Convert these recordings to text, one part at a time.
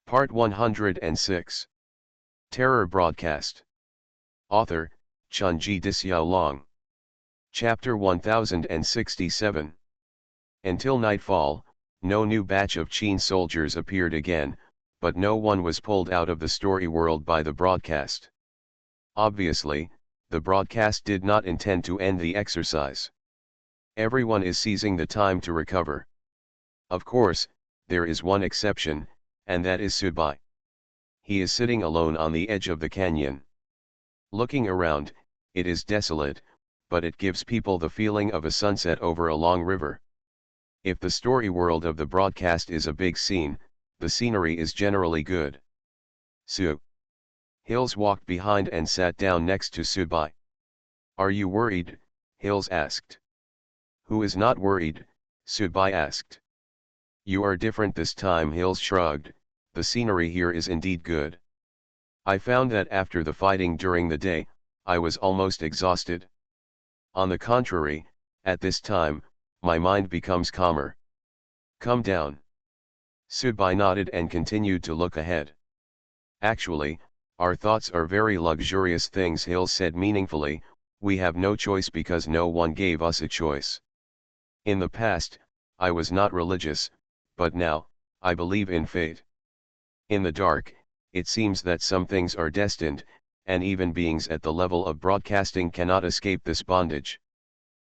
Part 106. Terror Broadcast. Author, Chunji Dixiaolong. Chapter 1067. Until nightfall, no new batch of Qin soldiers appeared again, but no one was pulled out of the story world by the broadcast. Obviously, the broadcast did not intend to end the exercise. Everyone is seizing the time to recover. Of course, there is one exception, and that is Subai. He is sitting alone on the edge of the canyon. Looking around, it is desolate, but it gives people the feeling of a sunset over a long river. If the story world of the broadcast is a big scene, the scenery is generally good. Su Hills walked behind and sat down next to Subai. "Are you worried?" Hills asked. "Who is not worried?" Subai asked. "You are different this time," Hills shrugged. "The scenery here is indeed good. I found that after the fighting during the day, I was almost exhausted. On the contrary, at this time, my mind becomes calmer." "Come down." Subai nodded and continued to look ahead. "Actually, our thoughts are very luxurious things," Hills said meaningfully. "We have no choice because no one gave us a choice. In the past, I was not religious, but now, I believe in fate. In the dark, it seems that some things are destined, and even beings at the level of broadcasting cannot escape this bondage.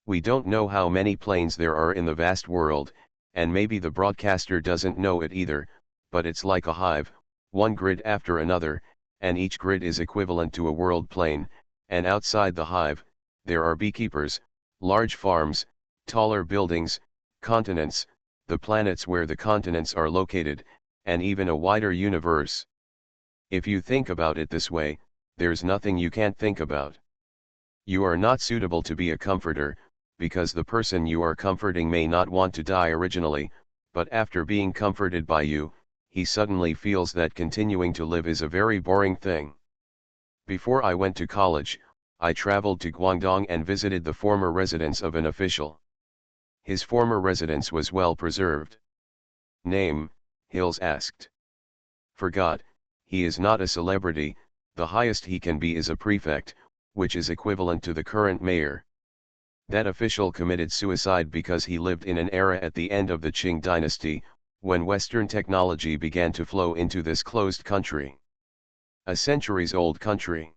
We don't know how many planes there are in the vast world, and maybe the broadcaster doesn't know it either, but it's like a hive, one grid after another, and each grid is equivalent to a world plane, and outside the hive, there are beekeepers, large farms, taller buildings, continents, the planets where the continents are located, and even a wider universe. If you think about it this way, there's nothing you can't think about. You are not suitable to be a comforter, because the person you are comforting may not want to die originally, but after being comforted by you, he suddenly feels that continuing to live is a very boring thing. Before I went to college, I traveled to Guangdong and visited the former residence of an official. His former residence was well preserved." "Name?" Hills asked. "Forgot. He is not a celebrity, the highest he can be is a prefect, which is equivalent to the current mayor. That official committed suicide because he lived in an era at the end of the Qing dynasty, when Western technology began to flow into this closed country. A centuries-old country.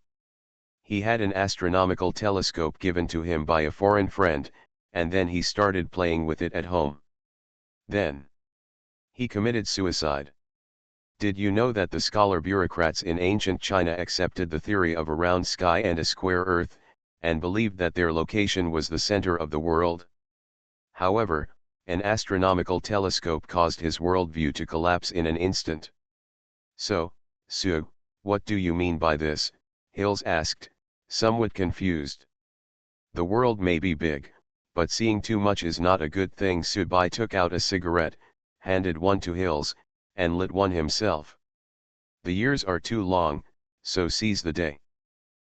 He had an astronomical telescope given to him by a foreign friend, and then he started playing with it at home. Then he committed suicide. Did you know that the scholar bureaucrats in ancient China accepted the theory of a round sky and a square earth, and believed that their location was the center of the world? However, an astronomical telescope caused his worldview to collapse in an instant." "So, Su, what do you mean by this?" Hills asked, somewhat confused. "The world may be big, but seeing too much is not a good thing." Subai took out a cigarette, handed one to Hills, and lit one himself. "The years are too long, so seize the day."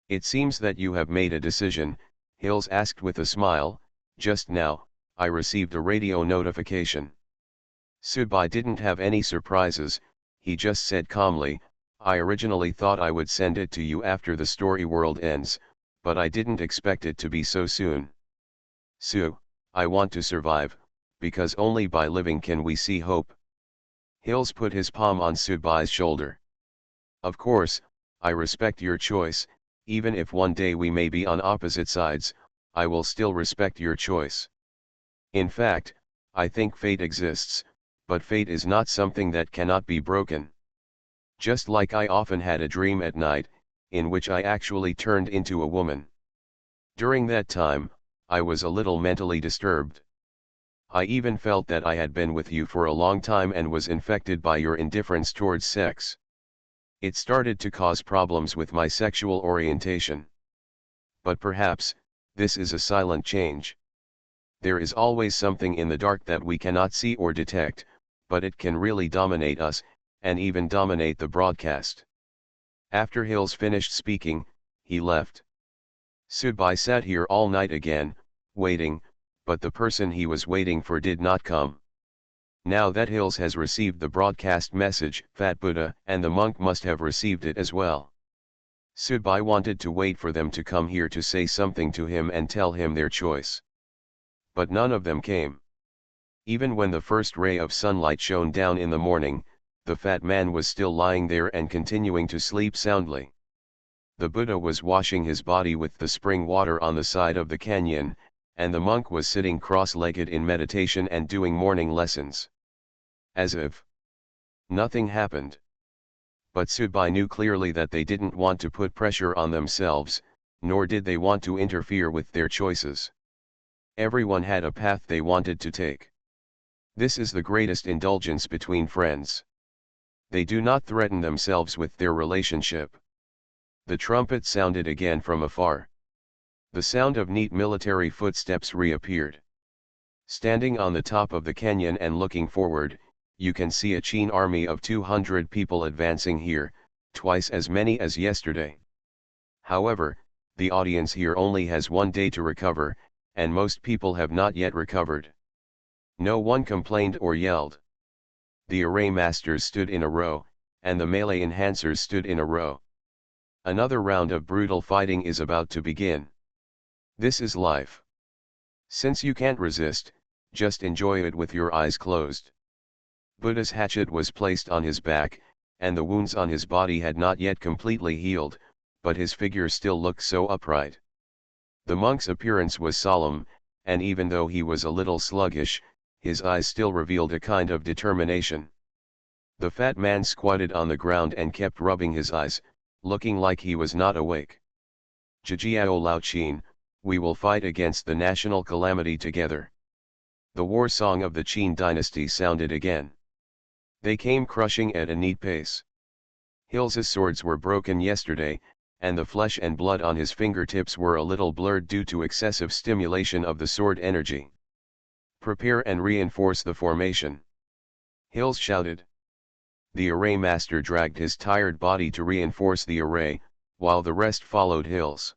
"It seems that you have made a decision," Hills asked with a smile. "Just now, I received a radio notification." Subai didn't have any surprises. He just said calmly, "I originally thought I would send it to you after the story world ends, but I didn't expect it to be so soon. Su, I want to survive, because only by living can we see hope." Hills put his palm on Subai's shoulder. "Of course, I respect your choice. Even if one day we may be on opposite sides, I will still respect your choice. In fact, I think fate exists, but fate is not something that cannot be broken. Just like I often had a dream at night, in which I actually turned into a woman. During that time, I was a little mentally disturbed. I even felt that I had been with you for a long time and was infected by your indifference towards sex. It started to cause problems with my sexual orientation. But perhaps, this is a silent change. There is always something in the dark that we cannot see or detect, but it can really dominate us, and even dominate the broadcast." After Hills finished speaking, he left. Subai sat here all night again, waiting, but the person he was waiting for did not come. Now that Hills has received the broadcast message, Fat Buddha and the monk must have received it as well. Sudbai wanted to wait for them to come here to say something to him and tell him their choice. But none of them came. Even when the first ray of sunlight shone down in the morning, the fat man was still lying there and continuing to sleep soundly. The Buddha was washing his body with the spring water on the side of the canyon, and the monk was sitting cross-legged in meditation and doing morning lessons. As if nothing happened. But Sudbai knew clearly that they didn't want to put pressure on themselves, nor did they want to interfere with their choices. Everyone had a path they wanted to take. This is the greatest indulgence between friends. They do not threaten themselves with their relationship. The trumpet sounded again from afar. The sound of neat military footsteps reappeared. Standing on the top of the canyon and looking forward, you can see a Qin army of 200 people advancing here, twice as many as yesterday. However, the audience here only has 1 day to recover, and most people have not yet recovered. No one complained or yelled. The array masters stood in a row, and the melee enhancers stood in a row. Another round of brutal fighting is about to begin. This is life. Since you can't resist, just enjoy it with your eyes closed. Buddha's hatchet was placed on his back, and the wounds on his body had not yet completely healed, but his figure still looked so upright. The monk's appearance was solemn, and even though he was a little sluggish, his eyes still revealed a kind of determination. The fat man squatted on the ground and kept rubbing his eyes, looking like he was not awake. Jijiao Lao Qin, we will fight against the national calamity together. The war song of the Qin dynasty sounded again. They came crushing at a neat pace. Hill's swords were broken yesterday, and the flesh and blood on his fingertips were a little blurred due to excessive stimulation of the sword energy. Prepare and reinforce the formation. Hills shouted. The array master dragged his tired body to reinforce the array, while the rest followed Hills.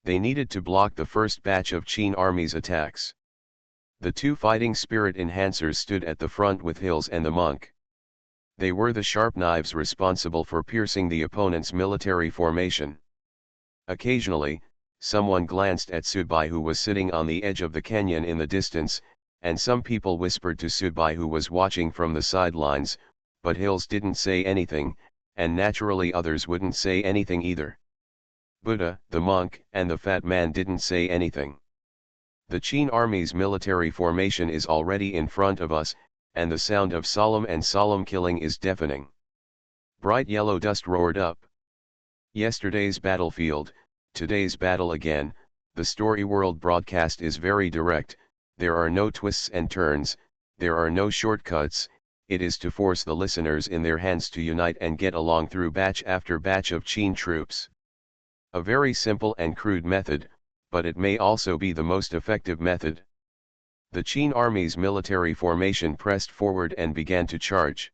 They needed to block the first batch of Qin army's attacks. The 2 fighting spirit enhancers stood at the front with Hills and the monk. They were the sharp knives responsible for piercing the opponent's military formation. Occasionally, someone glanced at Sudbai who was sitting on the edge of the canyon in the distance, and some people whispered to Sudbai who was watching from the sidelines, but Hills didn't say anything, and naturally others wouldn't say anything either. Buddha, the monk, and the fat man didn't say anything. The Qin army's military formation is already in front of us, and the sound of solemn killing is deafening. Bright yellow dust roared up. Yesterday's battlefield, today's battle again. The story world broadcast is very direct, there are no twists and turns, there are no shortcuts, it is to force the listeners in their hands to unite and get along through batch after batch of Qin troops. A very simple and crude method, but it may also be the most effective method. The Qin army's military formation pressed forward and began to charge.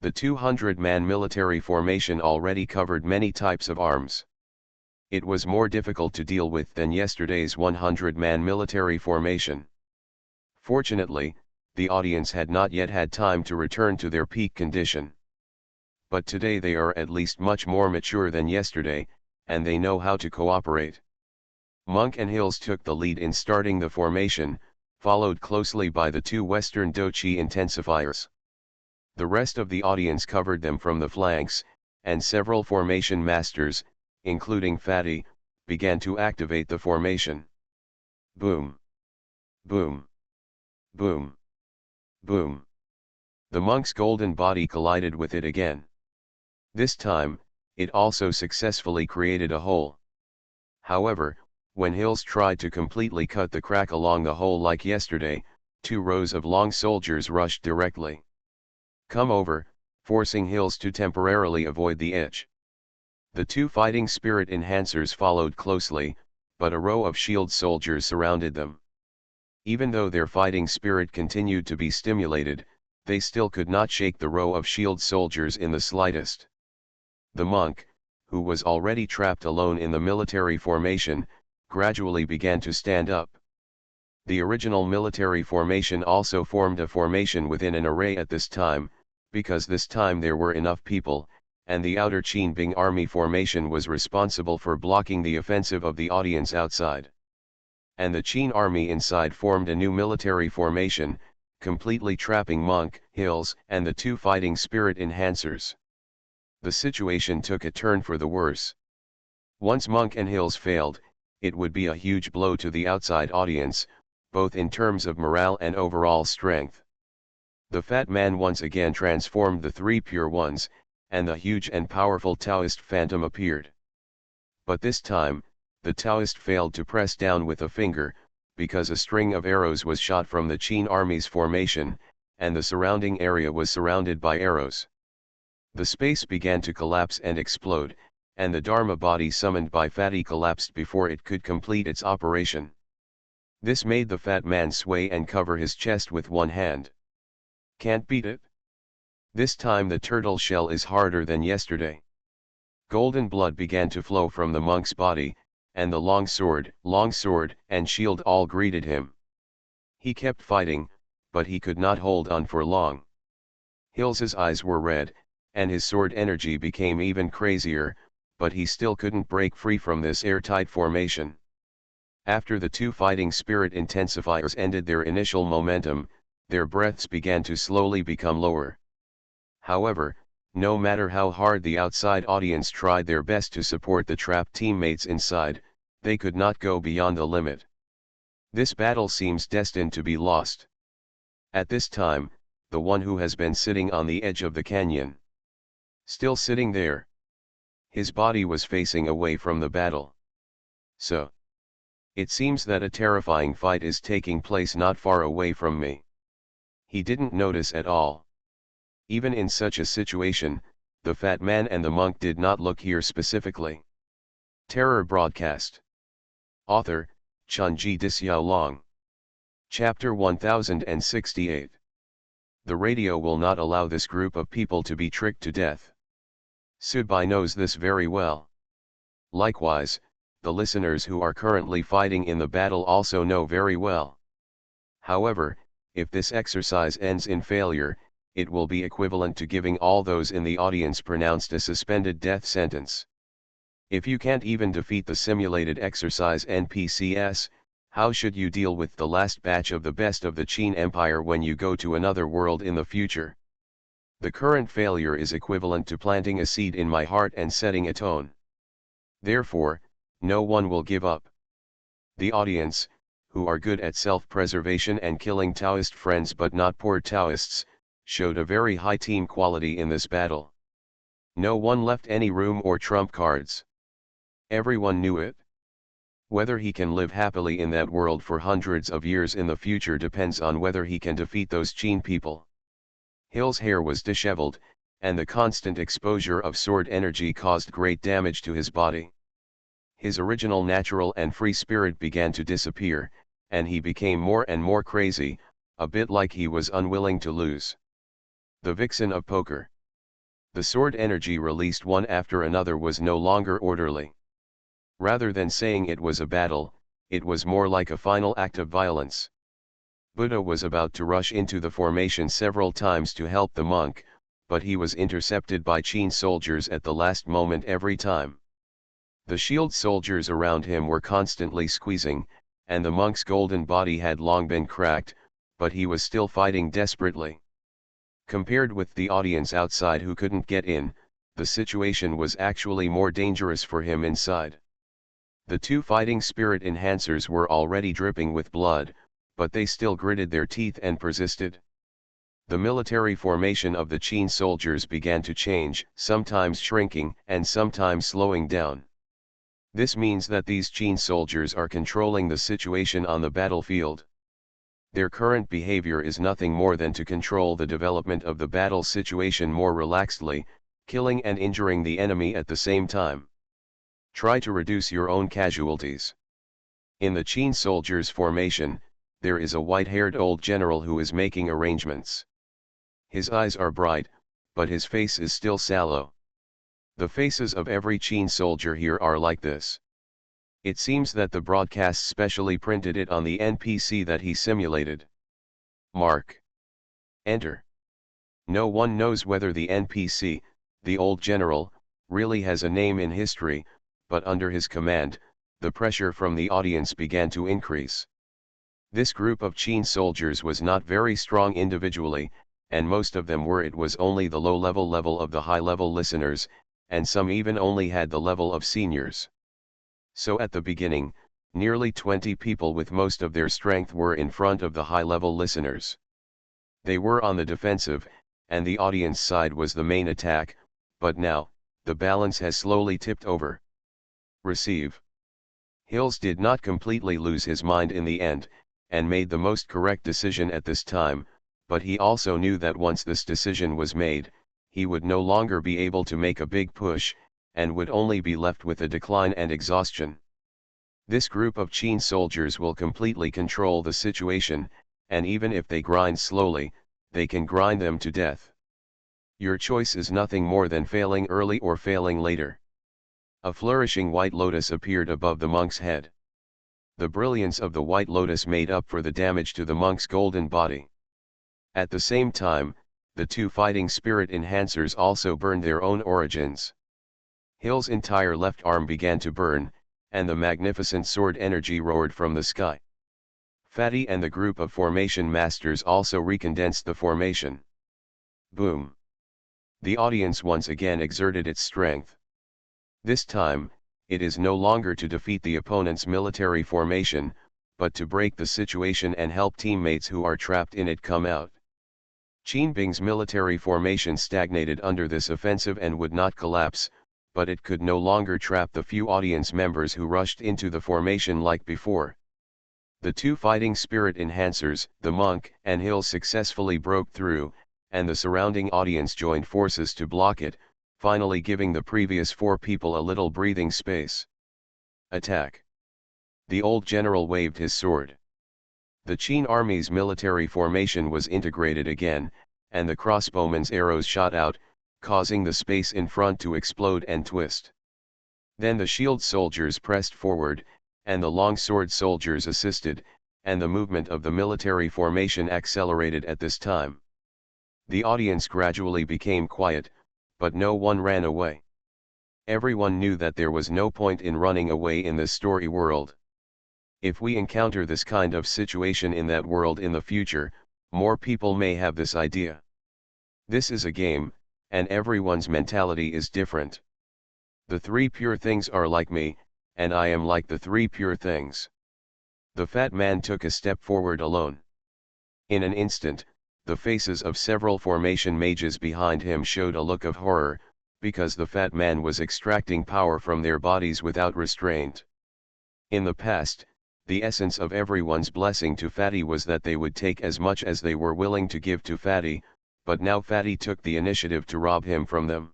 The 200-man military formation already covered many types of arms. It was more difficult to deal with than yesterday's 100-man military formation. Fortunately, the audience had not yet had time to return to their peak condition. But today they are at least much more mature than yesterday, and they know how to cooperate. Monk and Hills took the lead in starting the formation, followed closely by the 2 Western Do-Chi intensifiers. The rest of the audience covered them from the flanks, and several formation masters, including Fatty, began to activate the formation. Boom! Boom! Boom! Boom! The monk's golden body collided with it again. This time, it also successfully created a hole. However, when Hills tried to completely cut the crack along the hole like yesterday, 2 rows of long soldiers rushed directly. Come over, forcing Hills to temporarily avoid the edge. The 2 fighting spirit enhancers followed closely, but a row of shield soldiers surrounded them. Even though their fighting spirit continued to be stimulated, they still could not shake the row of shield soldiers in the slightest. The monk, who was already trapped alone in the military formation, gradually began to stand up. The original military formation also formed a formation within an array at this time, because this time there were enough people, and the outer Qin Bing army formation was responsible for blocking the offensive of the audience outside. And the Qin army inside formed a new military formation, completely trapping Monk, Hills, and the two fighting spirit enhancers. The situation took a turn for the worse. Once Monk and Hills failed, it would be a huge blow to the outside audience, both in terms of morale and overall strength. The Fat Man once again transformed the three Pure Ones, and the huge and powerful Taoist phantom appeared. But this time, the Taoist failed to press down with a finger, because a string of arrows was shot from the Qin army's formation, and the surrounding area was surrounded by arrows. The space began to collapse and explode, and the Dharma body summoned by Fatty collapsed before it could complete its operation. This made the Fat Man sway and cover his chest with one hand. Can't beat it? This time the turtle shell is harder than yesterday. Golden blood began to flow from the monk's body, and the long sword, and shield all greeted him. He kept fighting, but he could not hold on for long. Hills's eyes were red, and his sword energy became even crazier, but he still couldn't break free from this airtight formation. After the two fighting spirit intensifiers ended their initial momentum, their breaths began to slowly become lower. However, no matter how hard the outside audience tried their best to support the trapped teammates inside, they could not go beyond the limit. This battle seems destined to be lost. At this time, the one who has been sitting on the edge of the canyon. Still sitting there. His body was facing away from the battle. So. It seems that a terrifying fight is taking place not far away from me. He didn't notice at all. Even in such a situation, the Fat Man and the monk did not look here specifically. Terror Broadcast. Author, Chunji Dixiaolong. Chapter 1068. The radio will not allow this group of people to be tricked to death. Subai knows this very well. Likewise, the listeners who are currently fighting in the battle also know very well. However, if this exercise ends in failure, it will be equivalent to giving all those in the audience pronounced a suspended death sentence. If you can't even defeat the simulated exercise NPCs, how should you deal with the last batch of the best of the Qin Empire when you go to another world in the future? The current failure is equivalent to planting a seed in my heart and setting a tone. Therefore, no one will give up. The audience, who are good at self-preservation and killing Taoist friends but not poor Taoists, showed a very high team quality in this battle. No one left any room or trump cards. Everyone knew it. Whether he can live happily in that world for hundreds of years in the future depends on whether he can defeat those Qin people. Hill's hair was disheveled, and the constant exposure of sword energy caused great damage to his body. His original natural and free spirit began to disappear, and he became more and more crazy, a bit like he was unwilling to lose. The vixen of poker. The sword energy released one after another was no longer orderly. Rather than saying it was a battle, it was more like a final act of violence. Buddha was about to rush into the formation several times to help the monk, but he was intercepted by Qin soldiers at the last moment every time. The shield soldiers around him were constantly squeezing, and the monk's golden body had long been cracked, but he was still fighting desperately. Compared with the audience outside who couldn't get in, the situation was actually more dangerous for him inside. The two fighting spirit enhancers were already dripping with blood, but they still gritted their teeth and persisted. The military formation of the Qin soldiers began to change, sometimes shrinking and sometimes slowing down. This means that these Qin soldiers are controlling the situation on the battlefield. Their current behavior is nothing more than to control the development of the battle situation more relaxedly, killing and injuring the enemy at the same time. Try to reduce your own casualties. In the Qin soldiers' formation, there is a white-haired old general who is making arrangements. His eyes are bright, but his face is still sallow. The faces of every Qin soldier here are like this. It seems that the broadcast specially printed it on the NPC that he simulated. Mark. Enter. No one knows whether the NPC, the old general, really has a name in history, but under his command, the pressure from the audience began to increase. This group of Qin soldiers was not very strong individually, and most of them were it was only the low-level of the high-level listeners, and some even only had the level of seniors. So at the beginning, nearly 20 people with most of their strength were in front of the high-level listeners. They were on the defensive, and the audience side was the main attack, but now, the balance has slowly tipped over. Receive. Hills did not completely lose his mind in the end, and made the most correct decision at this time, but he also knew that once this decision was made, he would no longer be able to make a big push, and would only be left with a decline and exhaustion. This group of Qin soldiers will completely control the situation, and even if they grind slowly, they can grind them to death. Your choice is nothing more than failing early or failing later. A flourishing white lotus appeared above the monk's head. The brilliance of the white lotus made up for the damage to the monk's golden body. At the same time, the two fighting spirit enhancers also burned their own origins. Hill's entire left arm began to burn, and the magnificent sword energy roared from the sky. Fatty and the group of formation masters also recondensed the formation. Boom! The audience once again exerted its strength. This time, it is no longer to defeat the opponent's military formation, but to break the situation and help teammates who are trapped in it come out. Qin Bing's military formation stagnated under this offensive and would not collapse, but it could no longer trap the few audience members who rushed into the formation like before. The two fighting spirit enhancers, the monk and Hill, successfully broke through, and the surrounding audience joined forces to block it, finally giving the previous four people a little breathing space. Attack! The old general waved his sword. The Qin army's military formation was integrated again, and the crossbowmen's arrows shot out, causing the space in front to explode and twist. Then the shield soldiers pressed forward, and the longsword soldiers assisted, and the movement of the military formation accelerated at this time. The audience gradually became quiet, but no one ran away. Everyone knew that there was no point in running away in this story world. If we encounter this kind of situation in that world in the future, more people may have this idea. This is a game, and everyone's mentality is different. The three pure things are like me, and I am like the three pure things. The fat man took a step forward alone. In an instant, the faces of several formation mages behind him showed a look of horror, because the fat man was extracting power from their bodies without restraint. In the past, the essence of everyone's blessing to Fatty was that they would take as much as they were willing to give to Fatty, but now Fatty took the initiative to rob him from them.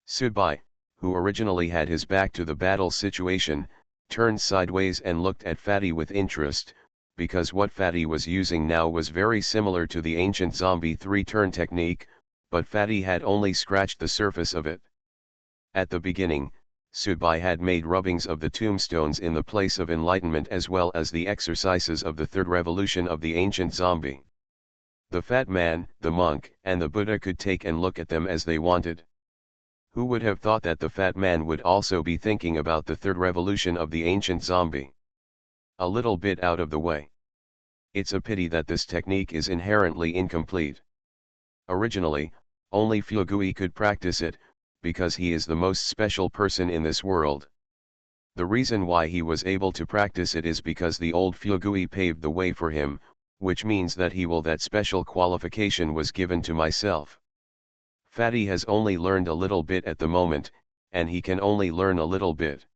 Sudbai, who originally had his back to the battle situation, turned sideways and looked at Fatty with interest, because what Fatty was using now was very similar to the ancient zombie three-turn technique, but Fatty had only scratched the surface of it. At the beginning, Sudbai had made rubbings of the tombstones in the place of enlightenment as well as the exercises of the third revolution of the ancient zombie. The fat man, the monk, and the Buddha could take and look at them as they wanted. Who would have thought that the fat man would also be thinking about the third revolution of the ancient zombie? A little bit out of the way. It's a pity that this technique is inherently incomplete. Originally, only Fugui could practice it, because he is the most special person in this world. The reason why he was able to practice it is because the old Fugui paved the way for him, which means that that special qualification was given to myself. Fatty has only learned a little bit at the moment, and he can only learn a little bit.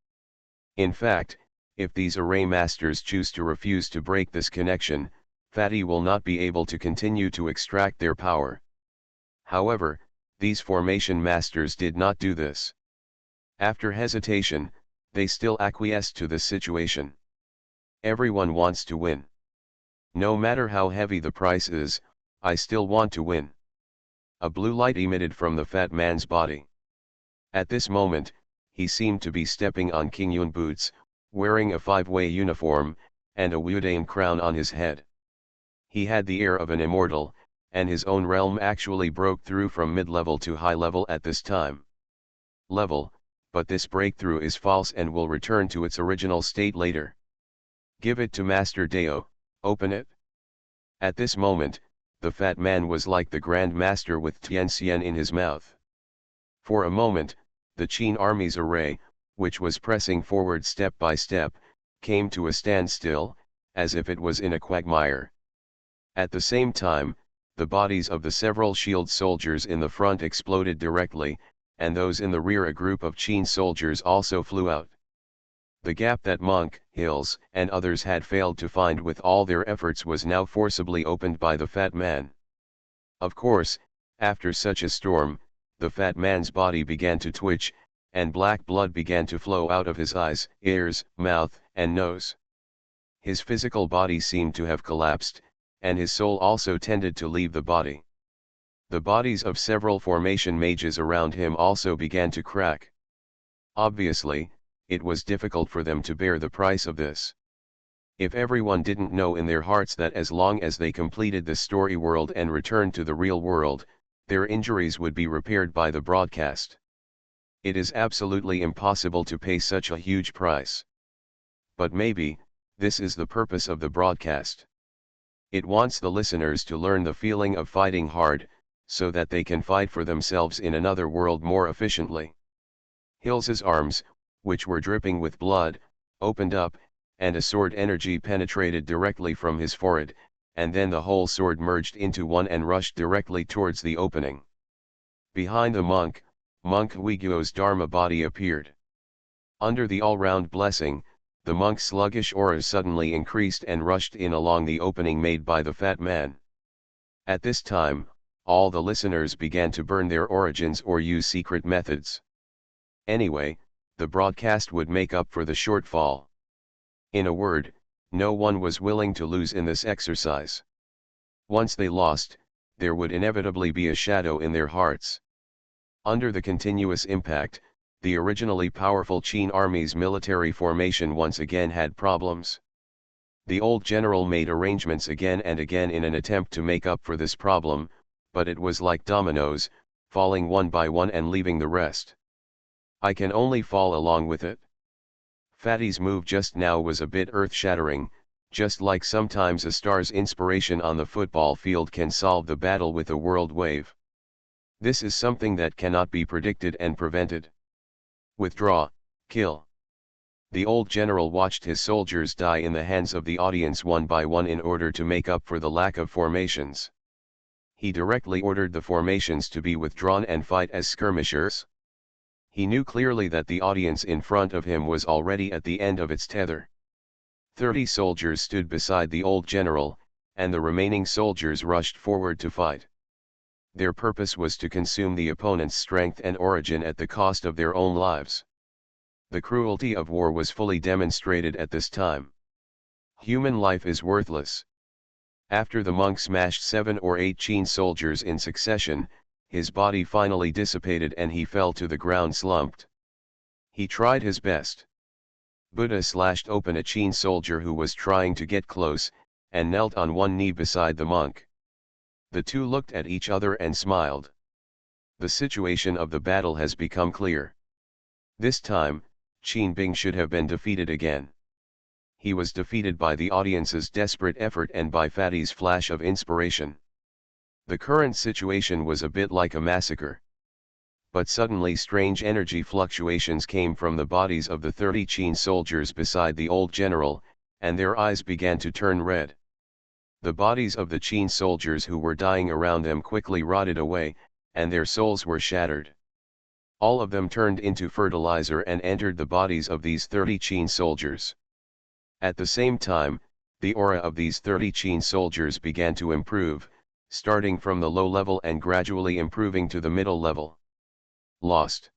In fact, if these array masters choose to refuse to break this connection, Fatty will not be able to continue to extract their power. However, these formation masters did not do this. After hesitation, they still acquiesced to this situation. Everyone wants to win. No matter how heavy the price is, I still want to win. A blue light emitted from the fat man's body. At this moment, he seemed to be stepping on King Yun boots, wearing a five-way uniform, and a Wudane crown on his head. He had the air of an immortal, and his own realm actually broke through from mid-level to high level at this time. Level, but this breakthrough is false and will return to its original state later. Give it to Master Deo, open it. At this moment, the fat man was like the Grand Master with Tianxian in his mouth. For a moment, the Qin army's array, which was pressing forward step by step, came to a standstill, as if it was in a quagmire. At the same time, the bodies of the several shield soldiers in the front exploded directly, and those in the rear, a group of Qin soldiers, also flew out. The gap that Monk, Hills, and others had failed to find with all their efforts was now forcibly opened by the fat man. Of course, after such a storm, the fat man's body began to twitch, and black blood began to flow out of his eyes, ears, mouth, and nose. His physical body seemed to have collapsed, and his soul also tended to leave the body. The bodies of several formation mages around him also began to crack. Obviously, it was difficult for them to bear the price of this. If everyone didn't know in their hearts that as long as they completed the story world and returned to the real world, their injuries would be repaired by the broadcast. It is absolutely impossible to pay such a huge price. But maybe, this is the purpose of the broadcast. It wants the listeners to learn the feeling of fighting hard, so that they can fight for themselves in another world more efficiently. Hills's arms, which were dripping with blood, opened up, and a sword energy penetrated directly from his forehead, and then the whole sword merged into one and rushed directly towards the opening. Behind the monk Huiguo's Dharma body appeared. Under the all-round blessing, the monk's sluggish aura suddenly increased and rushed in along the opening made by the fat man. At this time, all the listeners began to burn their origins or use secret methods. Anyway, the broadcast would make up for the shortfall. In a word, no one was willing to lose in this exercise. Once they lost, there would inevitably be a shadow in their hearts. Under the continuous impact, the originally powerful Qin army's military formation once again had problems. The old general made arrangements again and again in an attempt to make up for this problem, but it was like dominoes, falling one by one and leaving the rest. I can only fall along with it. Fatty's move just now was a bit earth-shattering, just like sometimes a star's inspiration on the football field can solve the battle with a world wave. This is something that cannot be predicted and prevented. Withdraw, kill. The old general watched his soldiers die in the hands of the audience one by one in order to make up for the lack of formations. He directly ordered the formations to be withdrawn and fight as skirmishers. He knew clearly that the audience in front of him was already at the end of its tether. 30 soldiers stood beside the old general, and the remaining soldiers rushed forward to fight. Their purpose was to consume the opponent's strength and origin at the cost of their own lives. The cruelty of war was fully demonstrated at this time. Human life is worthless. After the monk smashed 7 or 8 Qin soldiers in succession, his body finally dissipated and he fell to the ground slumped. He tried his best. Buddha slashed open a Qin soldier who was trying to get close, and knelt on one knee beside the monk. The two looked at each other and smiled. The situation of the battle has become clear. This time, Qin Bing should have been defeated again. He was defeated by the audience's desperate effort and by Fatty's flash of inspiration. The current situation was a bit like a massacre. But suddenly strange energy fluctuations came from the bodies of the 30 Qin soldiers beside the old general, and their eyes began to turn red. The bodies of the Qin soldiers who were dying around them quickly rotted away, and their souls were shattered. All of them turned into fertilizer and entered the bodies of these 30 Qin soldiers. At the same time, the aura of these 30 Qin soldiers began to improve, starting from the low level and gradually improving to the middle level. Lost.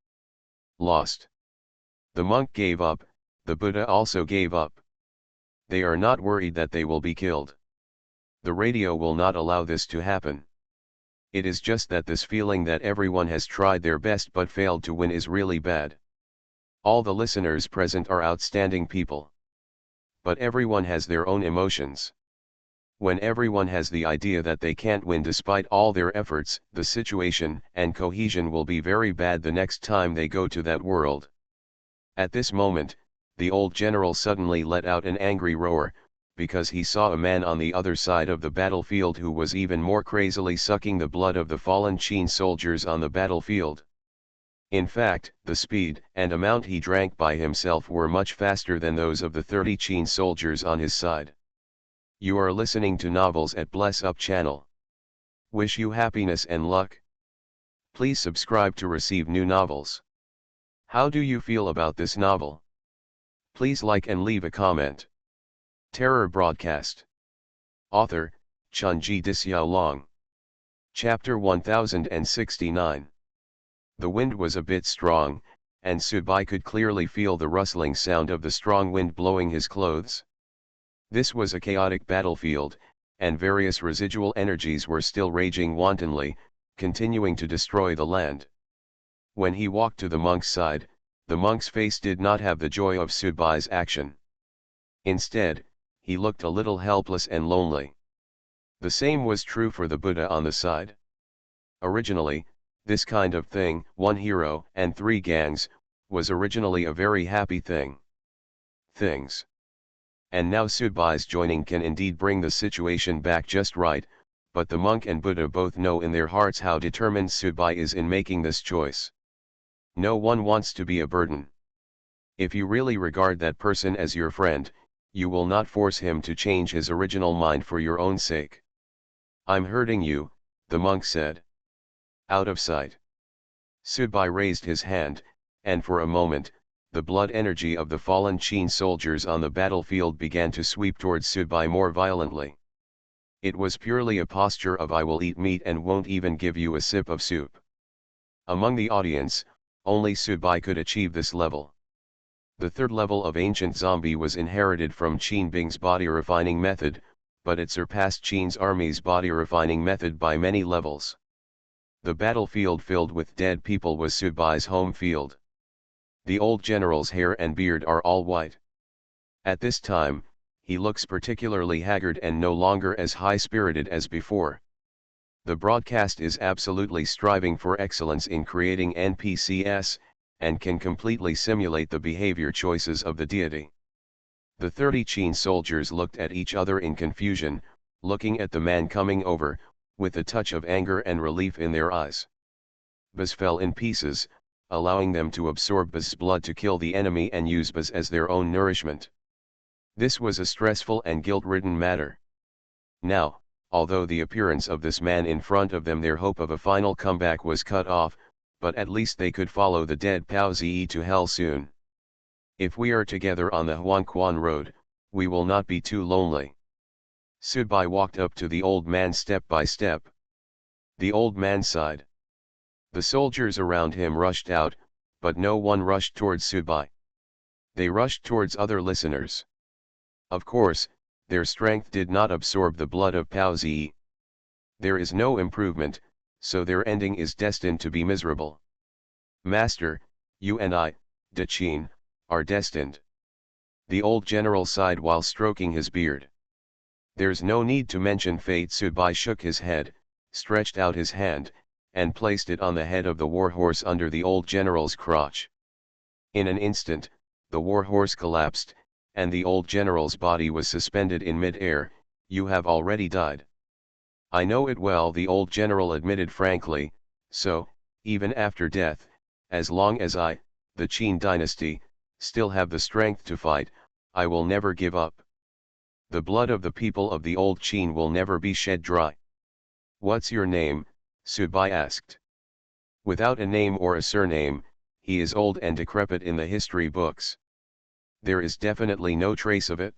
Lost. The monk gave up, the Buddha also gave up. They are not worried that they will be killed. The radio will not allow this to happen. It is just that this feeling that everyone has tried their best but failed to win is really bad. All the listeners present are outstanding people. But everyone has their own emotions. When everyone has the idea that they can't win despite all their efforts, the situation and cohesion will be very bad the next time they go to that world. At this moment, the old general suddenly let out an angry roar, because he saw a man on the other side of the battlefield who was even more crazily sucking the blood of the fallen Qin soldiers on the battlefield. In fact, the speed and amount he drank by himself were much faster than those of the 30 Qin soldiers on his side. You are listening to Novels at Bless Up channel. Wish you happiness and luck. Please subscribe to receive new novels. How do you feel about this novel? Please like and leave a comment. Terror Broadcast. Author, Chunji Dixiaolong. Chapter 1069. The wind was a bit strong, and Subai could clearly feel the rustling sound of the strong wind blowing his clothes. This was a chaotic battlefield, and various residual energies were still raging wantonly, continuing to destroy the land. When he walked to the monk's side, the monk's face did not have the joy of Subai's action. Instead, he looked a little helpless and lonely. The same was true for the Buddha on the side. Originally, this kind of thing, one hero and three gangs, was originally a very happy thing. And now Subai's joining can indeed bring the situation back just right, but the monk and Buddha both know in their hearts how determined Subai is in making this choice. No one wants to be a burden. If you really regard that person as your friend, you will not force him to change his original mind for your own sake. I'm hurting you, the monk said. Out of sight. Subai raised his hand, and for a moment, the blood energy of the fallen Qin soldiers on the battlefield began to sweep towards Subai more violently. It was purely a posture of I will eat meat and won't even give you a sip of soup. Among the audience, only Subai could achieve this level. The third level of ancient zombie was inherited from Qin Bing's body refining method, but it surpassed Qin's army's body refining method by many levels. The battlefield filled with dead people was Subai's home field. The old general's hair and beard are all white. At this time, he looks particularly haggard and no longer as high-spirited as before. The broadcast is absolutely striving for excellence in creating NPCs, and can completely simulate the behavior choices of the deity. The 30 Qin soldiers looked at each other in confusion, looking at the man coming over, with a touch of anger and relief in their eyes. Baz fell in pieces, allowing them to absorb Baz's blood to kill the enemy and use Baz as their own nourishment. This was a stressful and guilt-ridden matter. Now, although the appearance of this man in front of them, their hope of a final comeback was cut off, but at least they could follow the dead Pao Zi to hell soon. If we are together on the Huangquan road, we will not be too lonely. Subai walked up to the old man step by step. The old man sighed. The soldiers around him rushed out, but no one rushed towards Subai. They rushed towards other listeners. Of course, their strength did not absorb the blood of Pao Zi. There is no improvement, so their ending is destined to be miserable. Master, you and I, De Qin, are destined. The old general sighed while stroking his beard. There's no need to mention fate. Subai shook his head, stretched out his hand, and placed it on the head of the warhorse under the old general's crotch. In an instant, the warhorse collapsed, and the old general's body was suspended in mid-air. You have already died. I know it well, the old general admitted frankly, so, even after death, as long as I, the Qin dynasty, still have the strength to fight, I will never give up. The blood of the people of the old Qin will never be shed dry. What's your name? Subai asked. Without a name or a surname, he is old and decrepit in the history books. There is definitely no trace of it.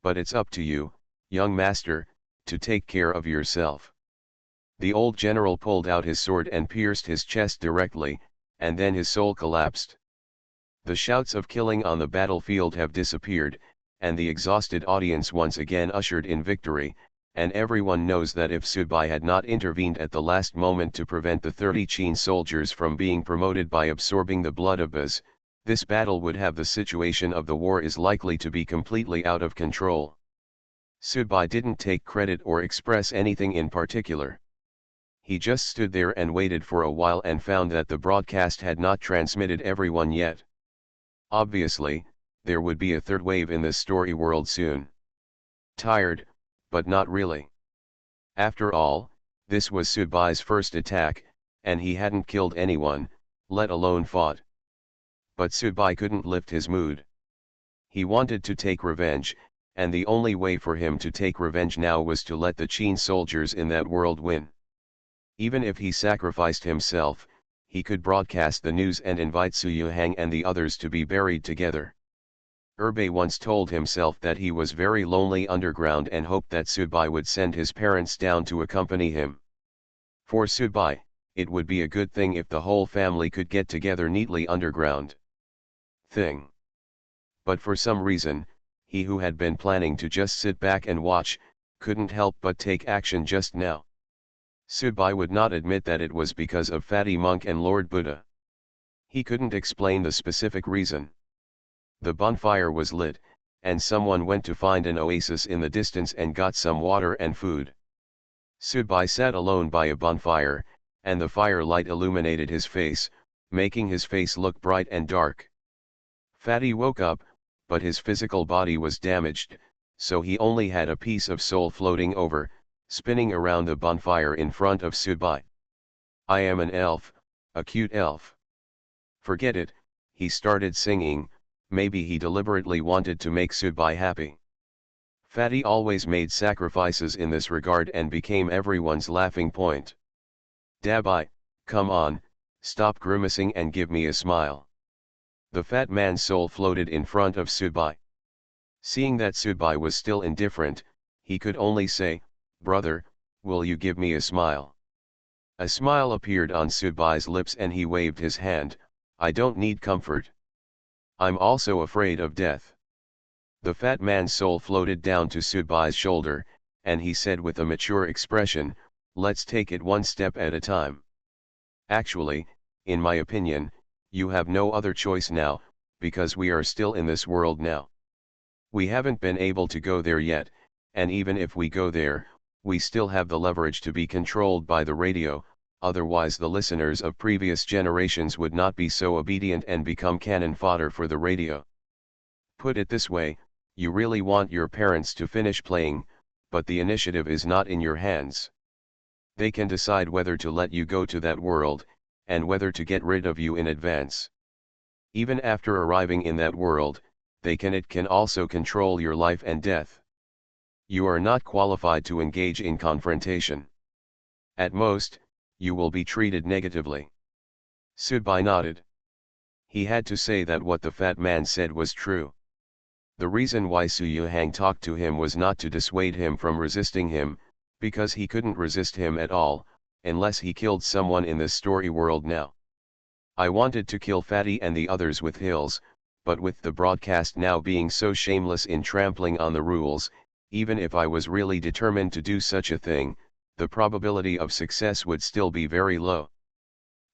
But it's up to you, young master, to take care of yourself. The old general pulled out his sword and pierced his chest directly, and then his soul collapsed. The shouts of killing on the battlefield have disappeared, and the exhausted audience once again ushered in victory, and everyone knows that if Subai had not intervened at the last moment to prevent the 30 Qin soldiers from being promoted by absorbing the blood of Baz, This battle would have the situation of the war is likely to be completely out of control. Subai didn't take credit or express anything in particular. He just stood there and waited for a while and found that the broadcast had not transmitted everyone yet. Obviously, there would be a third wave in this story world soon. Tired, but not really. After all, this was Subai's first attack, and he hadn't killed anyone, let alone fought. But Subai couldn't lift his mood. He wanted to take revenge, and the only way for him to take revenge now was to let the Qin soldiers in that world win. Even if he sacrificed himself, he could broadcast the news and invite Su Yuhang and the others to be buried together. Bei once told himself that he was very lonely underground and hoped that Subai would send his parents down to accompany him. For Subai, it would be a good thing if the whole family could get together neatly underground. But for some reason, he who had been planning to just sit back and watch, couldn't help but take action just now. Subai would not admit that it was because of Fatty Monk and Lord Buddha. He couldn't explain the specific reason. The bonfire was lit, and someone went to find an oasis in the distance and got some water and food. Subai sat alone by a bonfire, and the firelight illuminated his face, making his face look bright and dark. Fatty woke up, but his physical body was damaged, so he only had a piece of soul floating over, spinning around the bonfire in front of Subai. "I am an elf, a cute elf." Forget it, he started singing. Maybe he deliberately wanted to make Subai happy. Fatty always made sacrifices in this regard and became everyone's laughing point. "Dabai, come on, stop grimacing and give me a smile." The fat man's soul floated in front of Subai. Seeing that Subai was still indifferent, he could only say, "Brother, will you give me a smile?" A smile appeared on Subai's lips and he waved his hand. "I don't need comfort. I'm also afraid of death." The fat man's soul floated down to Subai's shoulder, and he said with a mature expression, "Let's take it one step at a time. Actually, in my opinion, you have no other choice now, because we are still in this world now. We haven't been able to go there yet, and even if we go there, we still have the leverage to be controlled by the radio, otherwise the listeners of previous generations would not be so obedient and become cannon fodder for the radio. Put it this way, you really want your parents to finish playing, but the initiative is not in your hands. They can decide whether to let you go to that world, and whether to get rid of you in advance. Even after arriving in that world, it can also control your life and death. You are not qualified to engage in confrontation. At most, you will be treated negatively." Subai nodded. He had to say that what the fat man said was true. The reason why Su Yuhang talked to him was not to dissuade him from resisting him, because he couldn't resist him at all, unless he killed someone in this story world now. "I wanted to kill Fatty and the others with Hills, but with the broadcast now being so shameless in trampling on the rules, even if I was really determined to do such a thing, the probability of success would still be very low."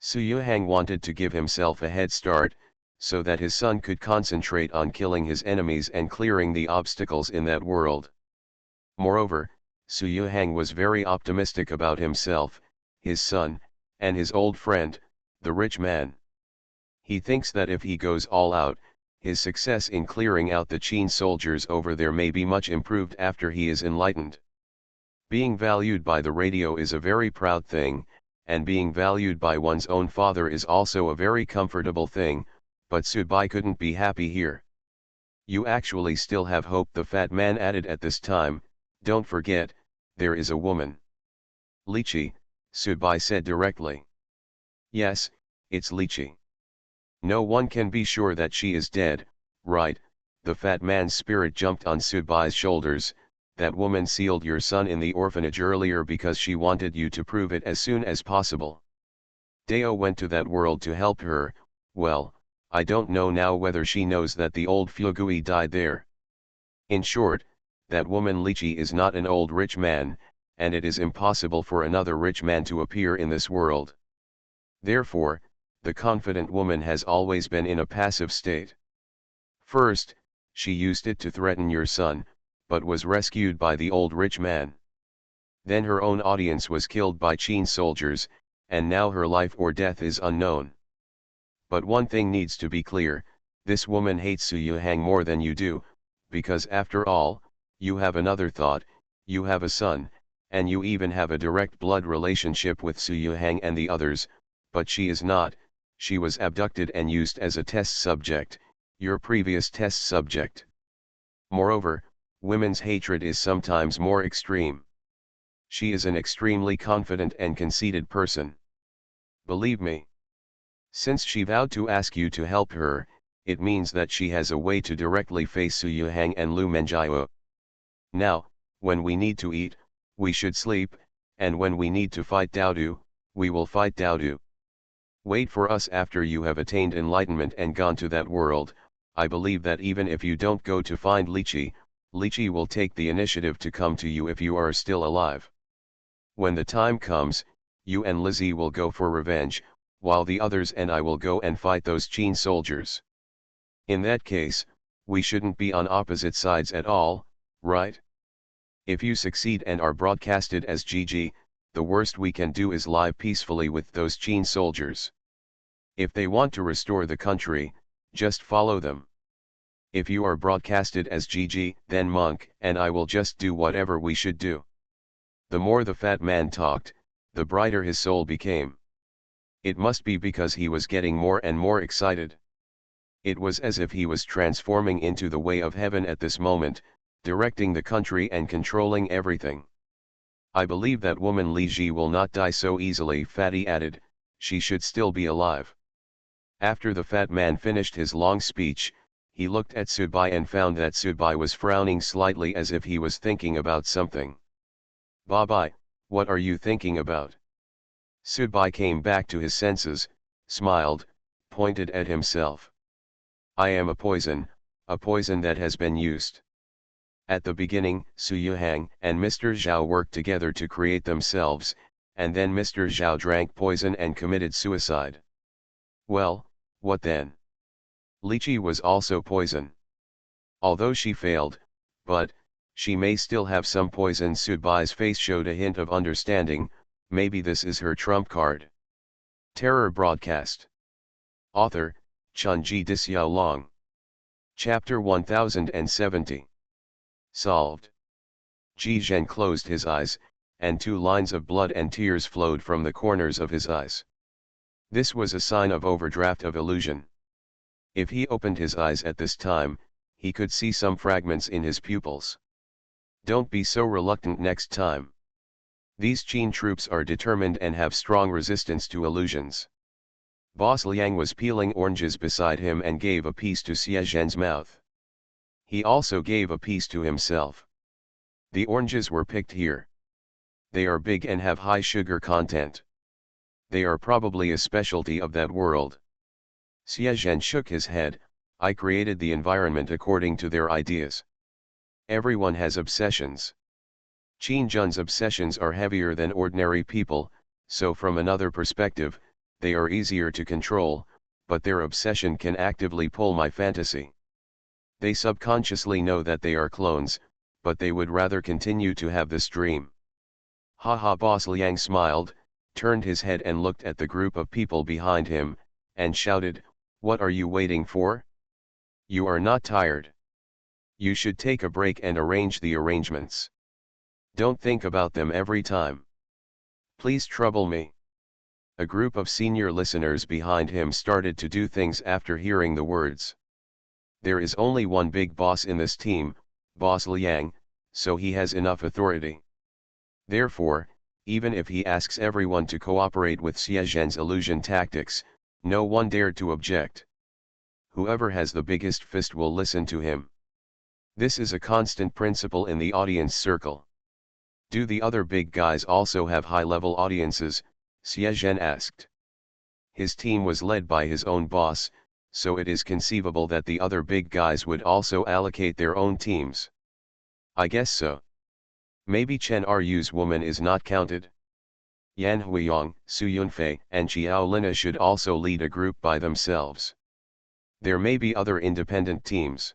Su Yuhang wanted to give himself a head start, so that his son could concentrate on killing his enemies and clearing the obstacles in that world. Moreover, Su Yuhang was very optimistic about himself, his son, and his old friend, the rich man. He thinks that if he goes all out, his success in clearing out the Qin soldiers over there may be much improved after he is enlightened. Being valued by the radio is a very proud thing, and being valued by one's own father is also a very comfortable thing, but Subai couldn't be happy here. "You actually still have hope," the fat man added at this time. "Don't forget, there is a woman." "Lichi," Subai said directly. "Yes, it's Lichi. No one can be sure that she is dead, right?" The fat man's spirit jumped on Subai's shoulders. "That woman sealed your son in the orphanage earlier because she wanted you to prove it as soon as possible. Deo went to that world to help her. Well, I don't know now whether she knows that the old Fugui died there. In short, that woman Lichi is not an old rich man, and it is impossible for another rich man to appear in this world. Therefore, the confident woman has always been in a passive state. First, she used it to threaten your son, but was rescued by the old rich man. Then her own audience was killed by Qin soldiers, and now her life or death is unknown. But one thing needs to be clear, this woman hates Su Yuhang more than you do, because after all, you have another thought, you have a son, and you even have a direct blood relationship with Su Yuhang and the others, but she is not, she was abducted and used as a test subject, your previous test subject. Moreover, women's hatred is sometimes more extreme. She is an extremely confident and conceited person. Believe me. Since she vowed to ask you to help her, it means that she has a way to directly face Su Yuhang and Lu Menjiao. Now, when we need to eat, we should sleep, and when we need to fight Daodu, we will fight Daodu. Wait for us after you have attained enlightenment and gone to that world. I believe that even if you don't go to find Liqi, Liqi will take the initiative to come to you if you are still alive. When the time comes, you and Lizzie will go for revenge, while the others and I will go and fight those Qin soldiers. In that case, we shouldn't be on opposite sides at all, right? If you succeed and are broadcasted as GG, the worst we can do is lie peacefully with those Qin soldiers. If they want to restore the country, just follow them. If you are broadcasted as GG, then Monk and I will just do whatever we should do. The more the fat man talked, the brighter his soul became. It must be because he was getting more and more excited. It was as if he was transforming into the way of heaven at this moment, directing the country and controlling everything. I believe that woman Li Ji will not die so easily, Fatty added, she should still be alive. After the fat man finished his long speech, he looked at Subai and found that Subai was frowning slightly as if he was thinking about something. Babai, what are you thinking about? Subai came back to his senses, smiled, pointed at himself. I am a poison that has been used. At the beginning, Su Yuhang and Mr. Zhao worked together to create themselves, and then Mr. Zhao drank poison and committed suicide. Well, what then? Liqi was also poison. Although she failed, but, she may still have some poison. Subai's face showed a hint of understanding, maybe this is her trump card. Terror broadcast. Author, Chunji Dixiao Long. Chapter 1070. Solved. Ji Zhen closed his eyes, and 2 lines of blood and tears flowed from the corners of his eyes. This was a sign of overdraft of illusion. If he opened his eyes at this time, he could see some fragments in his pupils. Don't be so reluctant next time. These Qin troops are determined and have strong resistance to illusions. Boss Liang was peeling oranges beside him and gave a piece to Xie Zhen's mouth. He also gave a piece to himself. The oranges were picked here. They are big and have high sugar content. They are probably a specialty of that world. Xie Zhen shook his head. I created the environment according to their ideas. Everyone has obsessions. Qin Jun's obsessions are heavier than ordinary people, so from another perspective, they are easier to control, but their obsession can actively pull my fantasy. They subconsciously know that they are clones, but they would rather continue to have this dream. Haha. Boss Liang smiled, turned his head and looked at the group of people behind him, and shouted, what are you waiting for? You are not tired. You should take a break and arrange the arrangements. Don't think about them every time. Please trouble me. A group of senior listeners behind him started to do things after hearing the words. There is only one big boss in this team, Boss Liang, so he has enough authority. Therefore, even if he asks everyone to cooperate with Xie Zhen's illusion tactics, no one dared to object. Whoever has the biggest fist will listen to him. This is a constant principle in the audience circle. Do the other big guys also have high-level audiences? Xie Zhen asked. His team was led by his own boss, so it is conceivable that the other big guys would also allocate their own teams. I guess so. Maybe Chen Ru's woman is not counted? Yan Huiyong, Su Yunfei, and Xiao Lina should also lead a group by themselves. There may be other independent teams.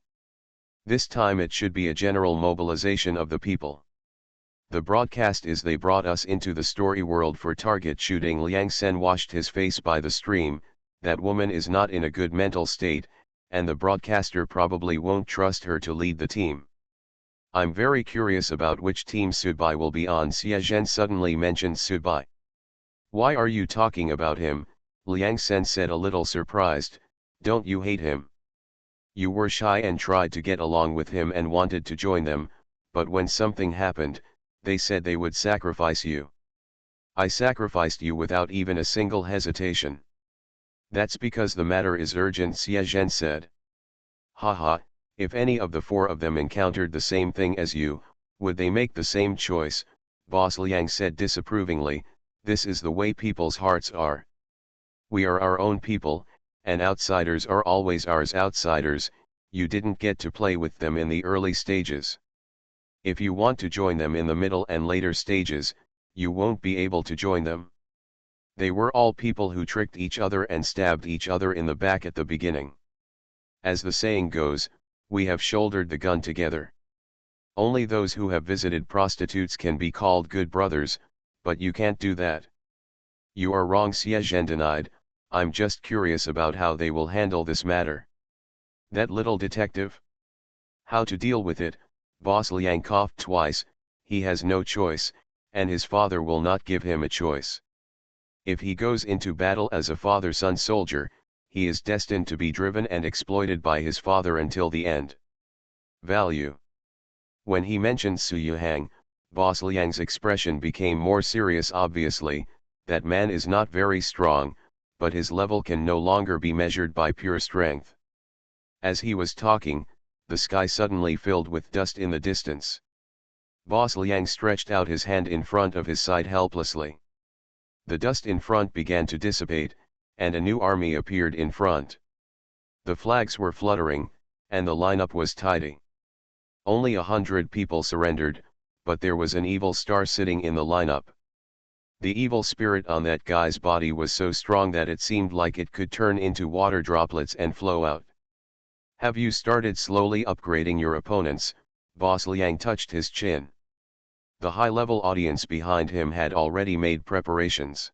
This time it should be a general mobilization of the people. The broadcast is they brought us into the story world for target shooting. Liang Sen washed his face by the stream. That woman is not in a good mental state, and the broadcaster probably won't trust her to lead the team. I'm very curious about which team Subai will be on. Xie Zhen suddenly mentioned Subai. Why are you talking about him? Liang Sen said a little surprised. Don't you hate him? You were shy and tried to get along with him and wanted to join them, but when something happened, they said they would sacrifice you. I sacrificed you without even a single hesitation. That's because the matter is urgent, Xie Zhen said. Haha, if any of the four of them encountered the same thing as you, would they make the same choice? Boss Liang said disapprovingly. This is the way people's hearts are. We are our own people, and outsiders are always ours. Outsiders, you didn't get to play with them in the early stages. If you want to join them in the middle and later stages, you won't be able to join them. They were all people who tricked each other and stabbed each other in the back at the beginning. As the saying goes, we have shouldered the gun together. Only those who have visited prostitutes can be called good brothers, but you can't do that. You are wrong, Xie Zhen denied. I'm just curious about how they will handle this matter. That little detective? How to deal with it? Boss Liang coughed twice. He has no choice, and his father will not give him a choice. If he goes into battle as a father-son soldier, he is destined to be driven and exploited by his father until the end. Value. When he mentioned Su Yuhang, Boss Liang's expression became more serious. Obviously, that man is not very strong, but his level can no longer be measured by pure strength. As he was talking, the sky suddenly filled with dust in the distance. Boss Liang stretched out his hand in front of his side helplessly. The dust in front began to dissipate, and a new army appeared in front. The flags were fluttering, and the lineup was tidy. Only 100 people surrendered, but there was an evil star sitting in the lineup. The evil spirit on that guy's body was so strong that it seemed like it could turn into water droplets and flow out. Have you started slowly upgrading your opponents? Boss Liang touched his chin. The high-level audience behind him had already made preparations.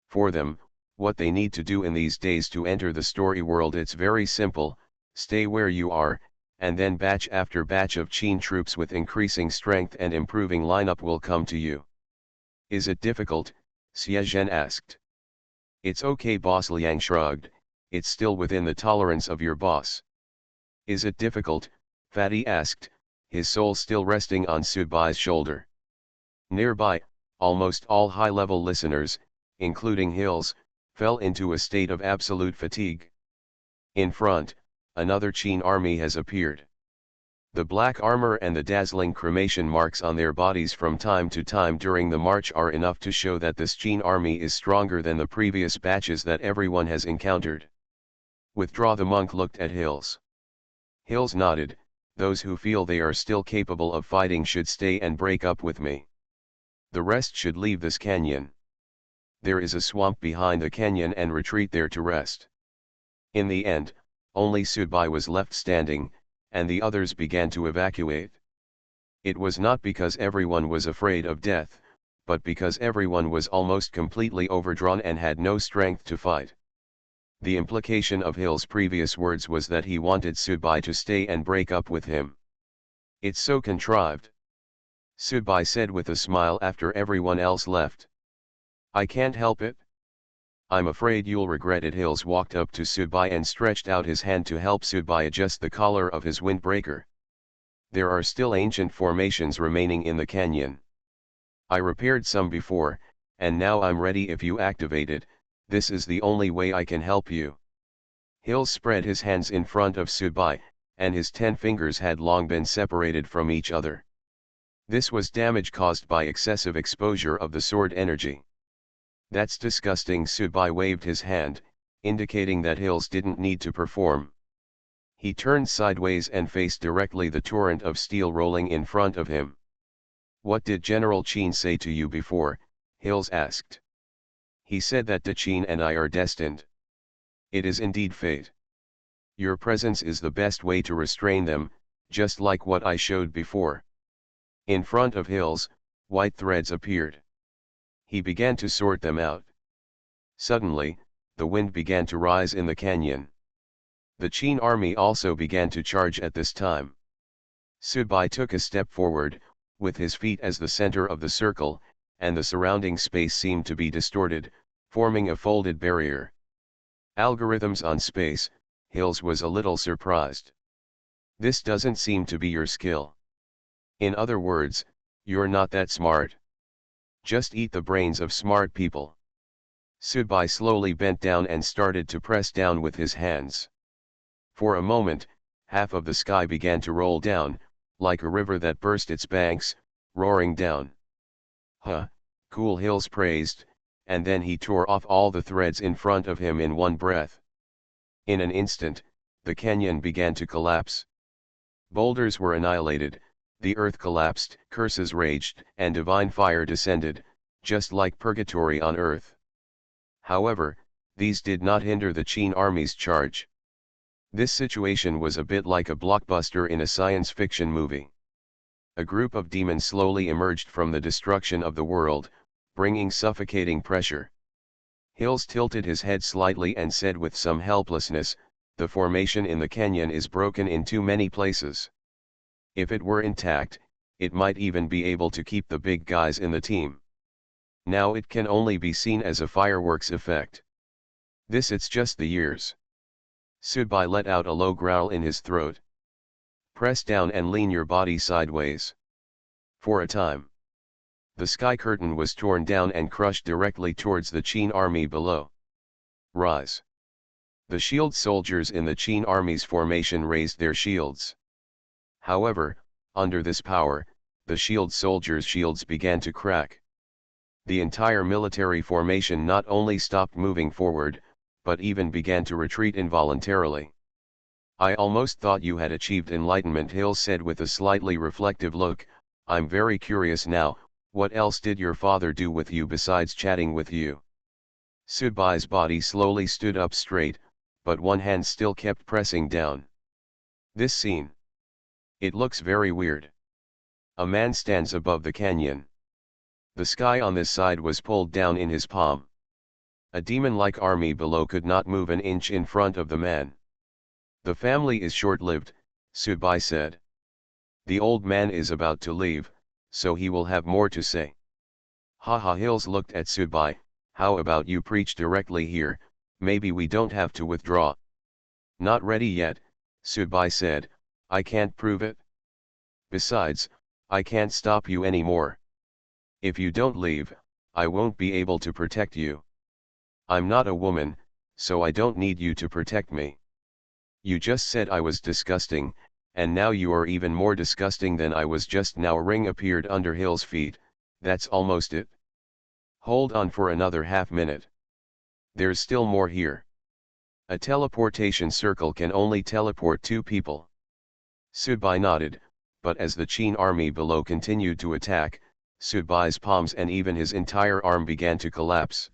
For them, what they need to do in these days to enter the story world, it's very simple: stay where you are, and then batch after batch of Qin troops with increasing strength and improving lineup will come to you. Is it difficult? Xie Zhen asked. It's okay, Boss Liang shrugged. It's still within the tolerance of your boss. Is it difficult? Fatty asked, his soul still resting on Subai's shoulder. Nearby, almost all high-level listeners, including Hills, fell into a state of absolute fatigue. In front, another Qin army has appeared. The black armor and the dazzling cremation marks on their bodies from time to time during the march are enough to show that this Qin army is stronger than the previous batches that everyone has encountered. Withdraw. The monk looked at Hills. Hills nodded. Those who feel they are still capable of fighting should stay and break up with me. The rest should leave this canyon. There is a swamp behind the canyon and retreat there to rest. In the end, only Subai was left standing, and the others began to evacuate. It was not because everyone was afraid of death, but because everyone was almost completely overdrawn and had no strength to fight. The implication of Hill's previous words was that he wanted Subai to stay and break up with him. It's so contrived, Subai said with a smile after everyone else left. I can't help it. I'm afraid you'll regret it. Hills walked up to Subai and stretched out his hand to help Subai adjust the collar of his windbreaker. There are still ancient formations remaining in the canyon. I repaired some before, and now I'm ready if you activate it. This is the only way I can help you. Hills spread his hands in front of Subai, and his 10 fingers had long been separated from each other. This was damage caused by excessive exposure of the sword energy. That's disgusting. Subai waved his hand, indicating that Hills didn't need to perform. He turned sideways and faced directly the torrent of steel rolling in front of him. What did General Qin say to you before? Hills asked. He said that Dachin and I are destined. It is indeed fate. Your presence is the best way to restrain them, just like what I showed before. In front of Hills, white threads appeared. He began to sort them out. Suddenly, the wind began to rise in the canyon. The Qin army also began to charge at this time. Subai took a step forward, with his feet as the center of the circle, and the surrounding space seemed to be distorted, forming a folded barrier. Algorithms on space, Hills was a little surprised. This doesn't seem to be your skill. In other words, you're not that smart. Just eat the brains of smart people. Subai slowly bent down and started to press down with his hands. For a moment, half of the sky began to roll down, like a river that burst its banks, roaring down. Huh, cool, Hills praised, and then he tore off all the threads in front of him in one breath. In an instant, the canyon began to collapse. Boulders were annihilated, the earth collapsed, curses raged, and divine fire descended, just like purgatory on earth. However, these did not hinder the Qin army's charge. This situation was a bit like a blockbuster in a science fiction movie. A group of demons slowly emerged from the destruction of the world, bringing suffocating pressure. Hills tilted his head slightly and said with some helplessness, "The formation in the canyon is broken in too many places. If it were intact, it might even be able to keep the big guys in the team. Now it can only be seen as a fireworks effect. It's just the years." Subai let out a low growl in his throat. "Press down and lean your body sideways." For a time, the sky curtain was torn down and crushed directly towards the Qin army below. "Rise." The shield soldiers in the Qin army's formation raised their shields. However, under this power, the shield soldiers' shields began to crack. The entire military formation not only stopped moving forward, but even began to retreat involuntarily. "I almost thought you had achieved enlightenment," Hill said with a slightly reflective look. "I'm very curious now, what else did your father do with you besides chatting with you?" Subai's body slowly stood up straight, but one hand still kept pressing down. "This scene. It looks very weird. A man stands above the canyon. The sky on this side was pulled down in his palm. A demon-like army below could not move an inch in front of the man. The family is short-lived," Subai said. "The old man is about to leave, so he will have more to say." Haha, Hills looked at Subai. "How about you preach directly here, maybe we don't have to withdraw." "Not ready yet," Subai said, "I can't prove it. Besides, I can't stop you anymore. If you don't leave, I won't be able to protect you. I'm not a woman, so I don't need you to protect me. You just said I was disgusting, and now you are even more disgusting than I was just now." A ring appeared under Hill's feet. "That's almost it. Hold on for another half-minute. There's still more here. A teleportation circle can only teleport 2 people." Subai nodded, but as the Qin army below continued to attack, Subai's palms and even his entire arm began to collapse.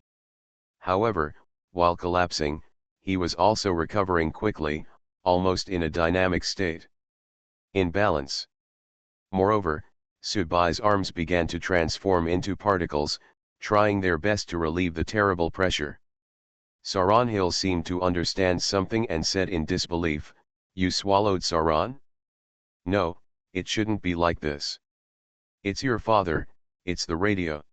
However, while collapsing, he was also recovering quickly, almost in a dynamic state. In balance. Moreover, Subai's arms began to transform into particles, trying their best to relieve the terrible pressure. Saran Hill seemed to understand something and said in disbelief, "You swallowed Saran? No, it shouldn't be like this. It's your father, it's the radio.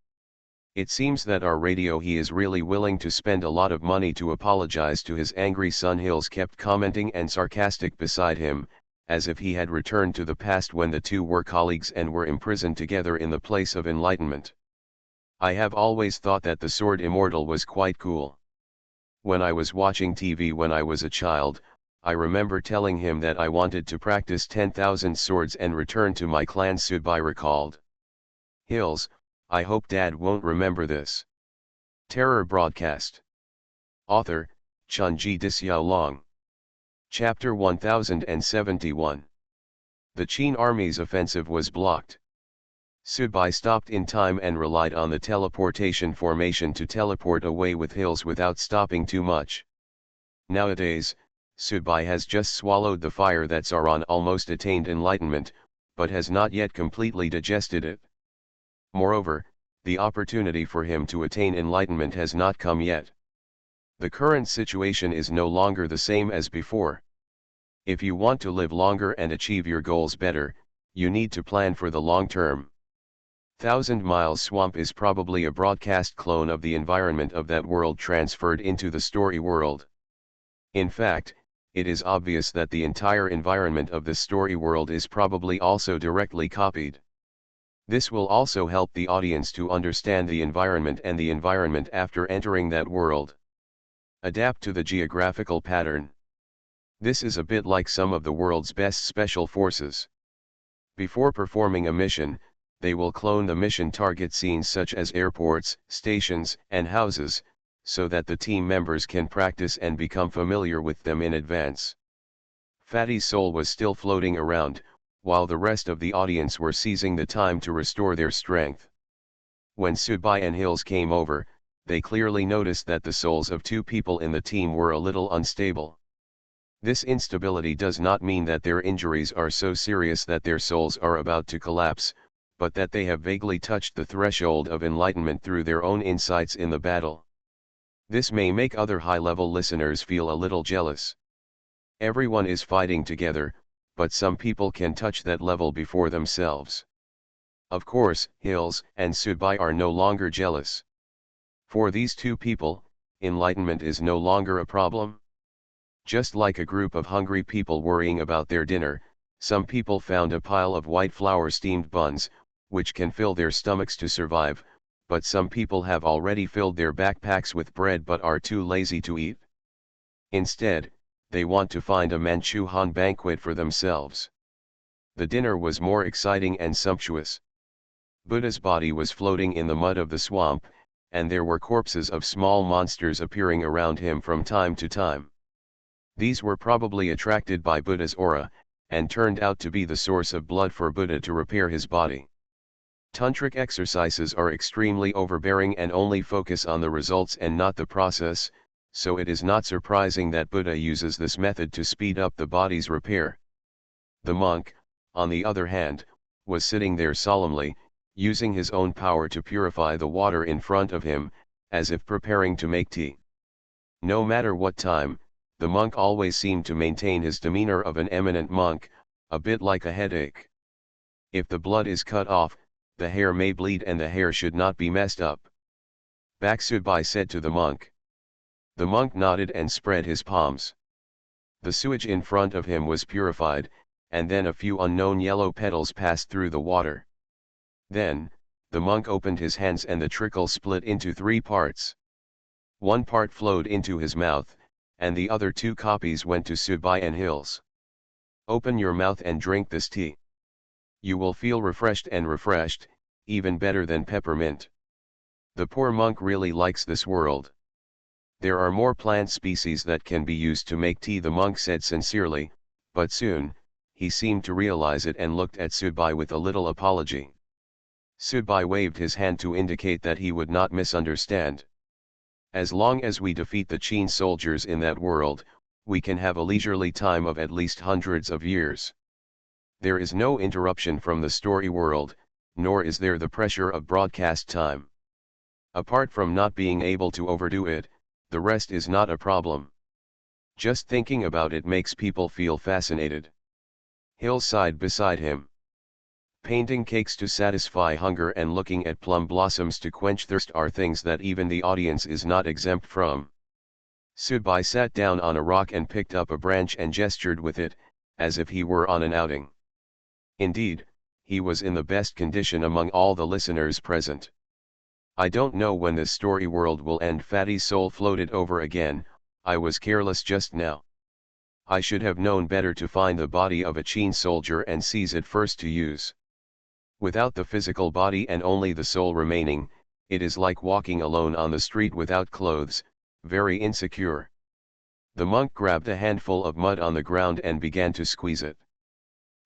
It seems that our radio, he is really willing to spend a lot of money to apologize to his angry son." Hills kept commenting and sarcastic beside him, as if he had returned to the past when the two were colleagues and were imprisoned together in the place of enlightenment. "I have always thought that the sword immortal was quite cool. When I was watching TV when I was a child, I remember telling him that I wanted to practice 10,000 swords and return to my clan," Subai recalled. Hills, "I hope Dad won't remember this." Terror Broadcast. Author, Chunji Dixiaolong. Chapter 1071. The Qin army's offensive was blocked. Subai stopped in time and relied on the teleportation formation to teleport away with Hills without stopping too much. Nowadays, Subai has just swallowed the fire that Sauron almost attained enlightenment, but has not yet completely digested it. Moreover, the opportunity for him to attain enlightenment has not come yet. The current situation is no longer the same as before. If you want to live longer and achieve your goals better, you need to plan for the long term. Thousand Miles Swamp is probably a broadcast clone of the environment of that world transferred into the story world. In fact, it is obvious that the entire environment of the story world is probably also directly copied. This will also help the audience to understand the environment and the environment after entering that world. Adapt to the geographical pattern. This is a bit like some of the world's best special forces. Before performing a mission, they will clone the mission target scenes such as airports, stations, and houses, so that the team members can practice and become familiar with them in advance. Fatty's soul was still floating around, while the rest of the audience were seizing the time to restore their strength. When Subai and Hills came over, they clearly noticed that the souls of two people in the team were a little unstable. This instability does not mean that their injuries are so serious that their souls are about to collapse, but that they have vaguely touched the threshold of enlightenment through their own insights in the battle. This may make other high-level listeners feel a little jealous. Everyone is fighting together, but some people can touch that level before themselves. Of course, Hills and Subai are no longer jealous. For these two people, enlightenment is no longer a problem. Just like a group of hungry people worrying about their dinner, some people found a pile of white flour steamed buns, which can fill their stomachs to survive, but some people have already filled their backpacks with bread but are too lazy to eat. Instead, they want to find a Manchu-Han banquet for themselves. The dinner was more exciting and sumptuous. Buddha's body was floating in the mud of the swamp, and there were corpses of small monsters appearing around him from time to time. These were probably attracted by Buddha's aura, and turned out to be the source of blood for Buddha to repair his body. Tantric exercises are extremely overbearing and only focus on the results and not the process, so it is not surprising that Buddha uses this method to speed up the body's repair. The monk, on the other hand, was sitting there solemnly, using his own power to purify the water in front of him, as if preparing to make tea. No matter what time, the monk always seemed to maintain his demeanor of an eminent monk, a bit like a headache. If the blood is cut off, the hair may bleed and the hair should not be messed up. Baksubai said to the monk. The monk nodded and spread his palms. The sewage in front of him was purified, and then a few unknown yellow petals passed through the water. Then, the monk opened his hands and the trickle split into 3 parts. One part flowed into his mouth, and the other 2 copies went to Subai and Hills. Open your mouth and drink this tea. You will feel refreshed, even better than peppermint. The poor monk really likes this world. There are more plant species that can be used to make tea, the monk said sincerely, but soon, he seemed to realize it and looked at Subai with a little apology. Subai waved his hand to indicate that he would not misunderstand. As long as we defeat the Qin soldiers in that world, we can have a leisurely time of at least hundreds of years. There is no interruption from the story world, nor is there the pressure of broadcast time. Apart from not being able to overdo it, the rest is not a problem. Just thinking about it makes people feel fascinated. Hill sighed beside him. Painting cakes to satisfy hunger and looking at plum blossoms to quench thirst are things that even the audience is not exempt from. Subai sat down on a rock and picked up a branch and gestured with it, as if he were on an outing. Indeed, he was in the best condition among all the listeners present. I don't know when this story world will end. Fatty's soul floated over again. I was careless just now. I should have known better to find the body of a Qin soldier and seize it first to use. Without the physical body and only the soul remaining, it is like walking alone on the street without clothes, very insecure. The monk grabbed a handful of mud on the ground and began to squeeze it.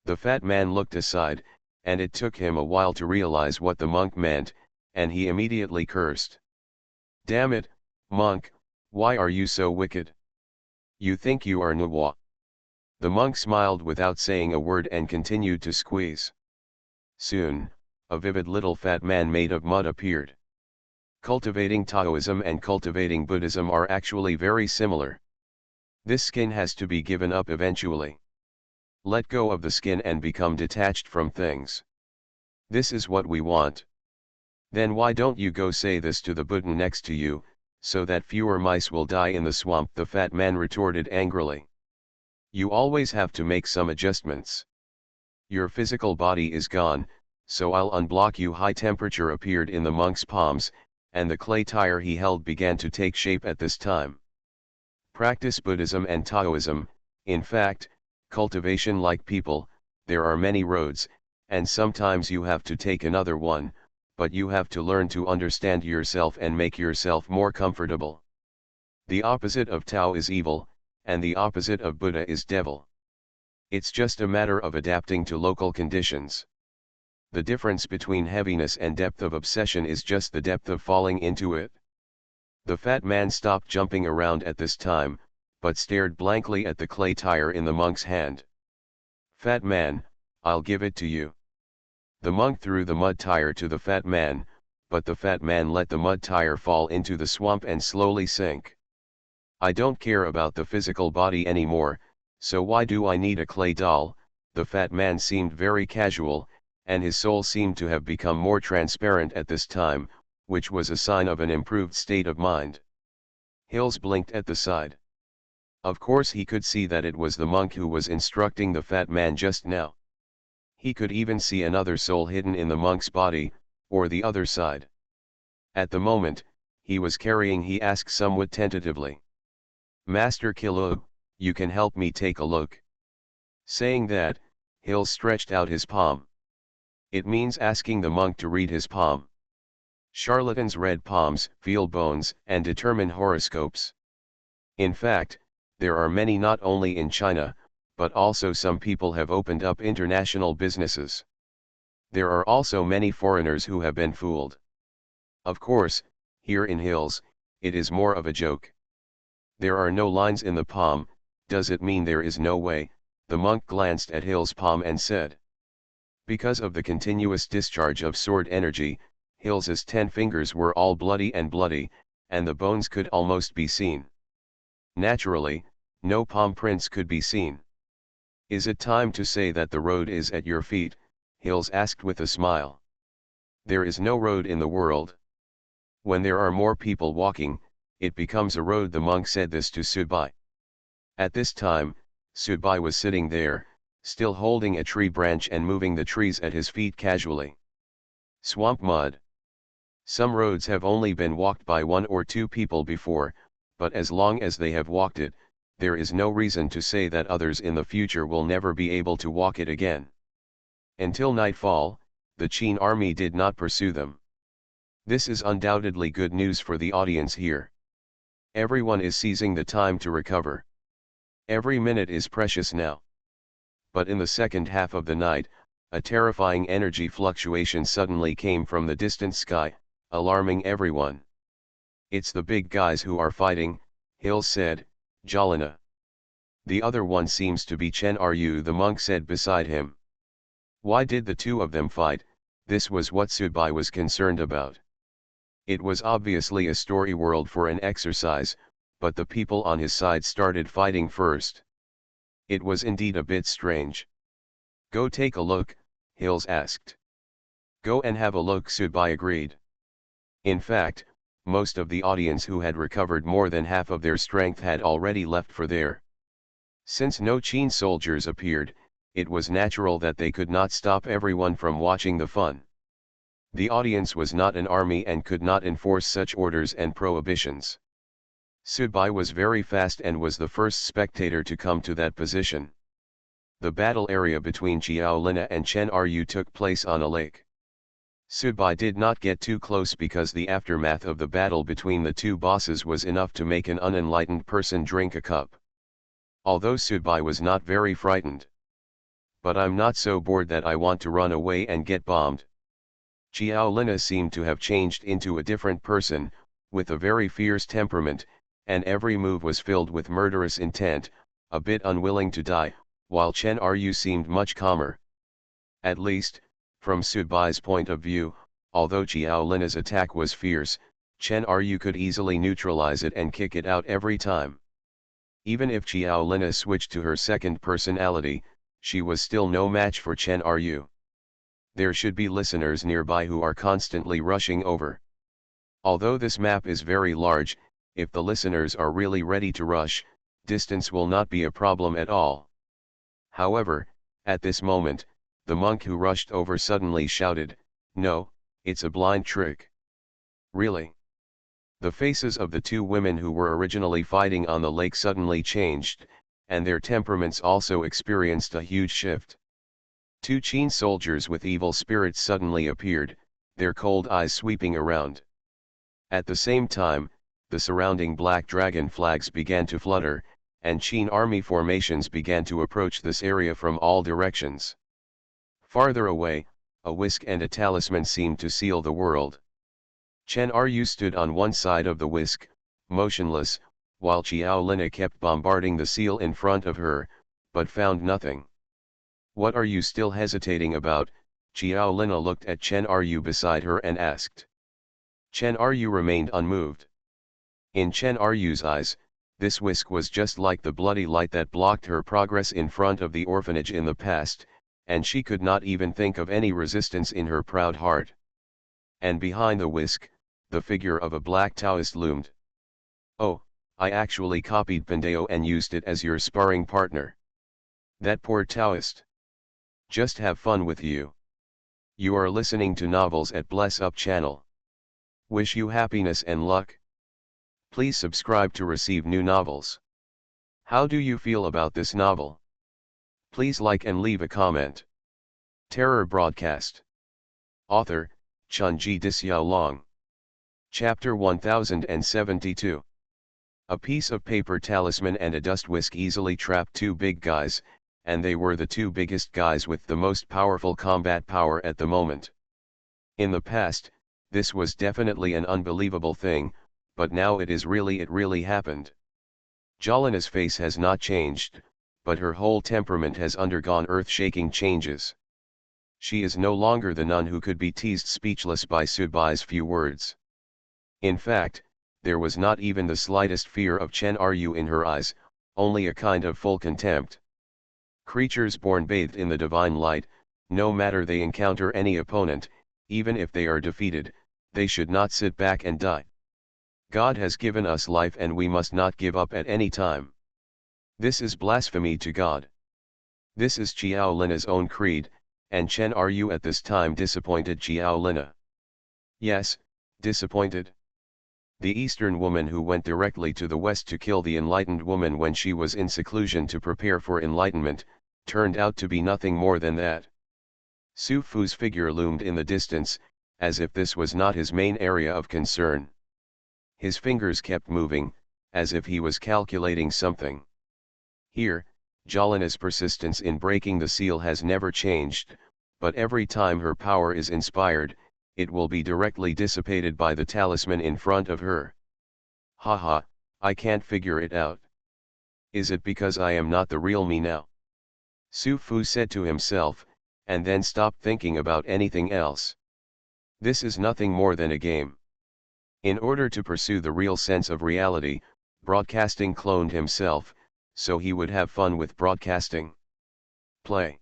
The fat man looked aside, and it took him a while to realize what the monk meant, and he immediately cursed. "Damn it, monk, why are you so wicked? You think you are Nuwa." The monk smiled without saying a word and continued to squeeze. Soon, a vivid little fat man made of mud appeared. Cultivating Taoism and cultivating Buddhism are actually very similar. This skin has to be given up eventually. Let go of the skin and become detached from things. This is what we want. Then why don't you go say this to the Buddha next to you, so that fewer mice will die in the swamp, the fat man retorted angrily. You always have to make some adjustments. Your physical body is gone, so I'll unblock you. High temperature appeared in the monk's palms, and the clay tire he held began to take shape at this time. Practice Buddhism and Taoism, in fact, cultivation like people, there are many roads, and sometimes you have to take another one, but you have to learn to understand yourself and make yourself more comfortable. The opposite of Tao is evil, and the opposite of Buddha is devil. It's just a matter of adapting to local conditions. The difference between heaviness and depth of obsession is just the depth of falling into it. The fat man stopped jumping around at this time, but stared blankly at the clay tire in the monk's hand. "Fat man, I'll give it to you." The monk threw the mud tire to the fat man, but the fat man let the mud tire fall into the swamp and slowly sink. "I don't care about the physical body anymore, so why do I need a clay doll?" The fat man seemed very casual, and his soul seemed to have become more transparent at this time, which was a sign of an improved state of mind. Hills blinked at the side. Of course he could see that it was the monk who was instructing the fat man just now. He could even see another soul hidden in the monk's body, or the other side. At the moment, he was carrying, he asked somewhat tentatively. "Master Kilo, you can help me take a look?" Saying that, Hills stretched out his palm. It means asking the monk to read his palm. Charlatans read palms, feel bones, and determine horoscopes. In fact, there are many not only in China, but also some people have opened up international businesses. There are also many foreigners who have been fooled. Of course, here in Hills, it is more of a joke. There are no lines in the palm. Does it mean there is no way? The monk glanced at Hills' palm and said. Because of the continuous discharge of sword energy, Hills's 10 fingers were all bloody, and the bones could almost be seen. Naturally, no palm prints could be seen. "Is it time to say that the road is at your feet?" Hills asked with a smile. "There is no road in the world. When there are more people walking, it becomes a road." The monk said this to Subai. At this time, Subai was sitting there, still holding a tree branch and moving the trees at his feet casually. Swamp mud. Some roads have only been walked by 1 or 2 people before, but as long as they have walked it, there is no reason to say that others in the future will never be able to walk it again. Until nightfall, the Qin army did not pursue them. This is undoubtedly good news for the audience here. Everyone is seizing the time to recover. Every minute is precious now. But in the second half of the night, a terrifying energy fluctuation suddenly came from the distant sky, alarming everyone. "It's the big guys who are fighting," Hills said. "Jalana. The other one seems to be Chen Ryu," the monk said beside him. Why did the two of them fight? This was what Subai was concerned about. It was obviously a story world for an exercise, but the people on his side started fighting first. It was indeed a bit strange. "Go take a look," Hills asked. "Go and have a look," Subai agreed. In fact, most of the audience who had recovered more than half of their strength had already left for there. Since no Qin soldiers appeared, it was natural that they could not stop everyone from watching the fun. The audience was not an army and could not enforce such orders and prohibitions. Subai was very fast and was the first spectator to come to that position. The battle area between Xiaolina and Chen Ryu took place on a lake. Subai did not get too close because the aftermath of the battle between the two bosses was enough to make an unenlightened person drink a cup. Although Subai was not very frightened. but I'm not so bored that I want to run away and get bombed. Xiao Lina seemed to have changed into a different person, with a very fierce temperament, and every move was filled with murderous intent, a bit unwilling to die, while Chen Ryu seemed much calmer. At least, from Subai's point of view, although Xiao Lina's attack was fierce, Chen Ryu could easily neutralize it and kick it out every time. Even if Xiao Lina switched to her second personality, she was still no match for Chen Ryu. There should be listeners nearby who are constantly rushing over. Although this map is very large, if the listeners are really ready to rush, distance will not be a problem at all. However, at this moment, the monk who rushed over suddenly shouted, "No, it's a blind trick." Really? The faces of the two women who were originally fighting on the lake suddenly changed, and their temperaments also experienced a huge shift. Two Qin soldiers with evil spirits suddenly appeared, their cold eyes sweeping around. At the same time, the surrounding black dragon flags began to flutter, and Qin army formations began to approach this area from all directions. Farther away, a whisk and a talisman seemed to seal the world. Chen Ryu stood on one side of the whisk, motionless, while Xiao Lina kept bombarding the seal in front of her, but found nothing. "What are you still hesitating about?" Xiao Lina looked at Chen Ryu beside her and asked. Chen Ryu remained unmoved. In Chen Ryu's eyes, this whisk was just like the bloody light that blocked her progress in front of the orphanage in the past, and she could not even think of any resistance in her proud heart. And behind the whisk, the figure of a black Taoist loomed. "Oh, I actually copied Pandeo and used it as your sparring partner. That poor Taoist. Just have fun with you." You are listening to Novels at Bless Up channel. Wish you happiness and luck. Please subscribe to receive new novels. How do you feel about this novel? Please like and leave a comment. Terror Broadcast. Author, Chunji Dixiaolong. Chapter 1072. A piece of paper talisman and a dust whisk easily trapped two big guys, and they were the two biggest guys with the most powerful combat power at the moment. In the past, this was definitely an unbelievable thing, but now it really happened. Jolina's face has not changed, but her whole temperament has undergone earth-shaking changes. She is no longer the nun who could be teased speechless by Subai's few words. In fact, there was not even the slightest fear of Chen Ryu in her eyes, only a kind of full contempt. Creatures born bathed in the divine light, no matter they encounter any opponent, even if they are defeated, they should not sit back and die. God has given us life and we must not give up at any time. This is blasphemy to God. This is Xiao Lina's own creed, and Chen Ryu at this time disappointed Xiao Lina. Yes, disappointed. The Eastern woman who went directly to the West to kill the enlightened woman when she was in seclusion to prepare for enlightenment, turned out to be nothing more than that. Su Fu's figure loomed in the distance, as if this was not his main area of concern. His fingers kept moving, as if he was calculating something. Here, Jolina's persistence in breaking the seal has never changed, but every time her power is inspired, it will be directly dissipated by the talisman in front of her. Haha, I can't figure it out. Is it because I am not the real me now? Su Fu said to himself, and then stopped thinking about anything else. This is nothing more than a game. In order to pursue the real sense of reality, Broadcasting cloned himself, so he would have fun with broadcasting. Play.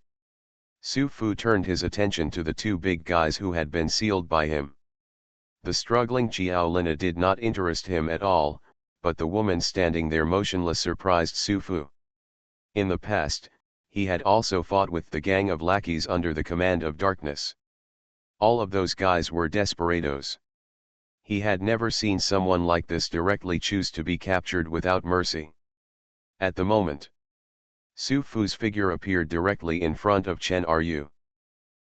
Su Fu turned his attention to the two big guys who had been sealed by him. The struggling Xiao Lina did not interest him at all, but the woman standing there motionless surprised Su Fu. In the past, he had also fought with the gang of lackeys under the command of Darkness. All of those guys were desperados. He had never seen someone like this directly choose to be captured without mercy. At the moment, Su Fu's figure appeared directly in front of Chen Ryu.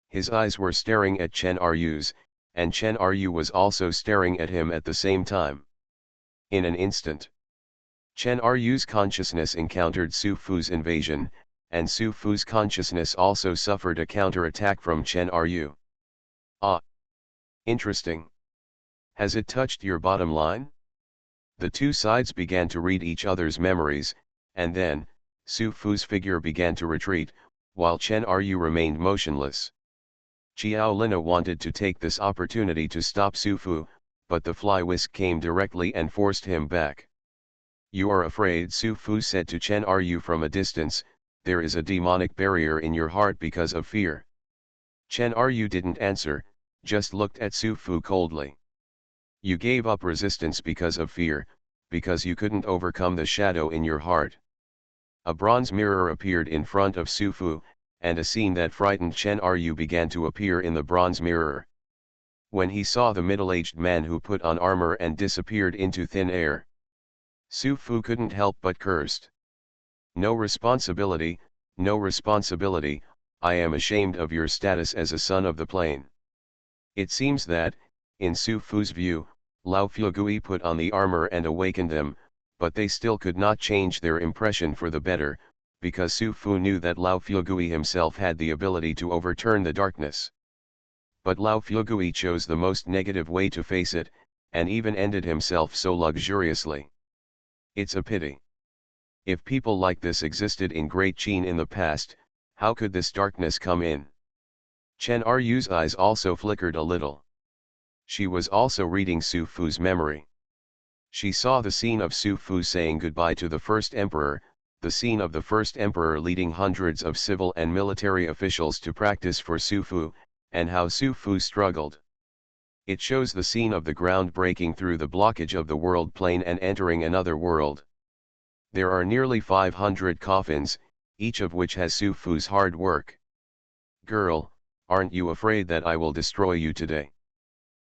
His eyes were staring at Chen Ryu's, and Chen Ryu was also staring at him at the same time. In an instant, Chen Ryu's consciousness encountered Su Fu's invasion, and Su Fu's consciousness also suffered a counter-attack from Chen Ryu. Ah! Interesting. Has it touched your bottom line? The two sides began to read each other's memories, and then, Su Fu's figure began to retreat, while Chen Ryu remained motionless. Xiao Lina wanted to take this opportunity to stop Su Fu, but the fly whisk came directly and forced him back. You are afraid, Su Fu said to Chen Ryu from a distance. There is a demonic barrier in your heart because of fear. Chen Ryu didn't answer, just looked at Su Fu coldly. You gave up resistance because of fear, because you couldn't overcome the shadow in your heart. A bronze mirror appeared in front of Su Fu, and a scene that frightened Chen Ryu began to appear in the bronze mirror. When he saw the middle-aged man who put on armor and disappeared into thin air, Su Fu couldn't help but cursed. No responsibility, no responsibility, I am ashamed of your status as a son of the plane. It seems that, in Su Fu's view, Lao Fuegui put on the armor and awakened them, but they still could not change their impression for the better, because Su Fu knew that Lao Fuegui himself had the ability to overturn the darkness. But Lao Fuegui chose the most negative way to face it, and even ended himself so luxuriously. It's a pity. If people like this existed in Great Qin in the past, how could this darkness come in? Chen Ryu's eyes also flickered a little. She was also reading Su Fu's memory. She saw the scene of Su Fu saying goodbye to the first emperor, the scene of the first emperor leading hundreds of civil and military officials to practice for Su Fu, and how Su Fu struggled. It shows the scene of the ground breaking through the blockage of the world plane and entering another world. There are nearly 500 coffins, each of which has Su Fu's hard work. Girl, aren't you afraid that I will destroy you today?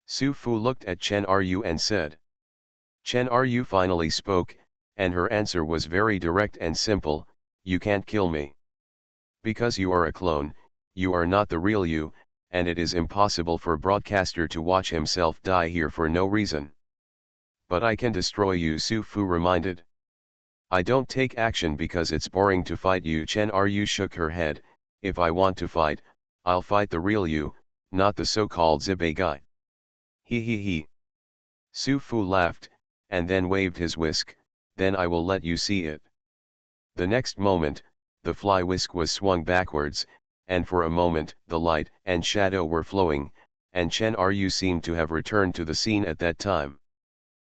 Su Fu looked at Chen Ryu and said. Chen Ryu finally spoke, and her answer was very direct and simple, you can't kill me. Because you are a clone, you are not the real you, and it is impossible for broadcaster to watch himself die here for no reason. But I can destroy you, Su Fu reminded. I don't take action because it's boring to fight you. Chen Ryu shook her head, if I want to fight, I'll fight the real you, not the so-called Zibe guy. He. Su Fu laughed, and then waved his whisk, then I will let you see it. The next moment, the fly whisk was swung backwards, and for a moment the light and shadow were flowing, and Chen Ryu seemed to have returned to the scene at that time.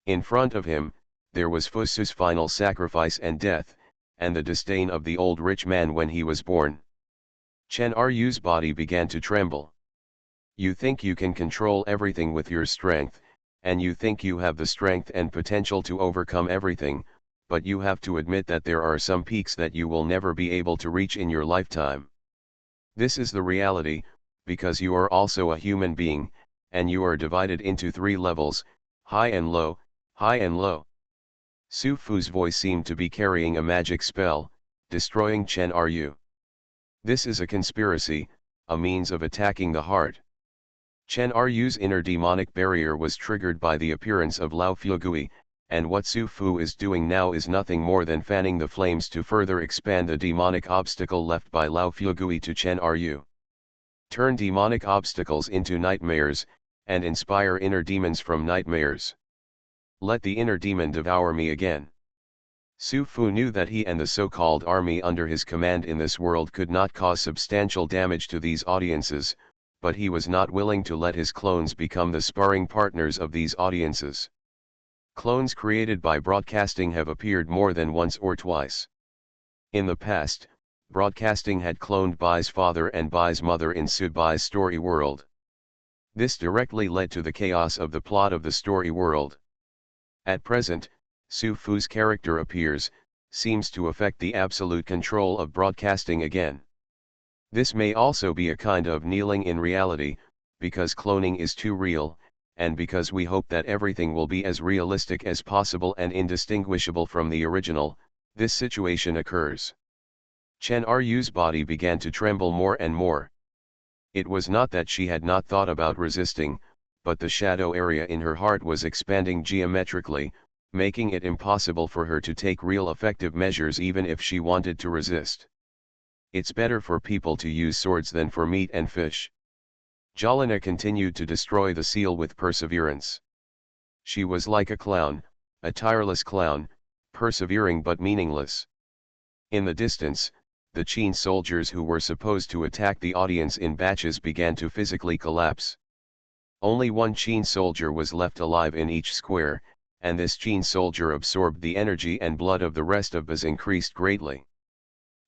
In front of him, there was Fusu's final sacrifice and death, and the disdain of the old rich man when he was born. Chen Ryu's body began to tremble. You think you can control everything with your strength, and you think you have the strength and potential to overcome everything, but you have to admit that there are some peaks that you will never be able to reach in your lifetime. This is the reality, because you are also a human being, and you are divided into 3 levels, high and low, high and low. Su Fu's voice seemed to be carrying a magic spell, destroying Chen Ryu. This is a conspiracy, a means of attacking the heart. Chen Ryu's inner demonic barrier was triggered by the appearance of Lao Fuegui, and what Su Fu is doing now is nothing more than fanning the flames to further expand the demonic obstacle left by Lao Fuegui to Chen Ryu. Turn demonic obstacles into nightmares, and inspire inner demons from nightmares. Let the inner demon devour me again. Su Fu knew that he and the so-called army under his command in this world could not cause substantial damage to these audiences, but he was not willing to let his clones become the sparring partners of these audiences. Clones created by broadcasting have appeared more than once or twice. In the past, broadcasting had cloned Bai's father and Bai's mother in Su Bai's story world. This directly led to the chaos of the plot of the story world. At present, Su Fu's character seems to affect the absolute control of broadcasting again. This may also be a kind of kneeling in reality, because cloning is too real, and because we hope that everything will be as realistic as possible and indistinguishable from the original, this situation occurs. Chen Ryu's body began to tremble more and more. It was not that she had not thought about resisting, but the shadow area in her heart was expanding geometrically, making it impossible for her to take real effective measures even if she wanted to resist. It's better for people to use swords than for meat and fish. Jalana continued to destroy the seal with perseverance. She was like a clown, a tireless clown, persevering but meaningless. In the distance, the Qin soldiers who were supposed to attack the audience in batches began to physically collapse. Only one Qin soldier was left alive in each square, and this Qin soldier absorbed the energy and blood of the rest of us increased greatly.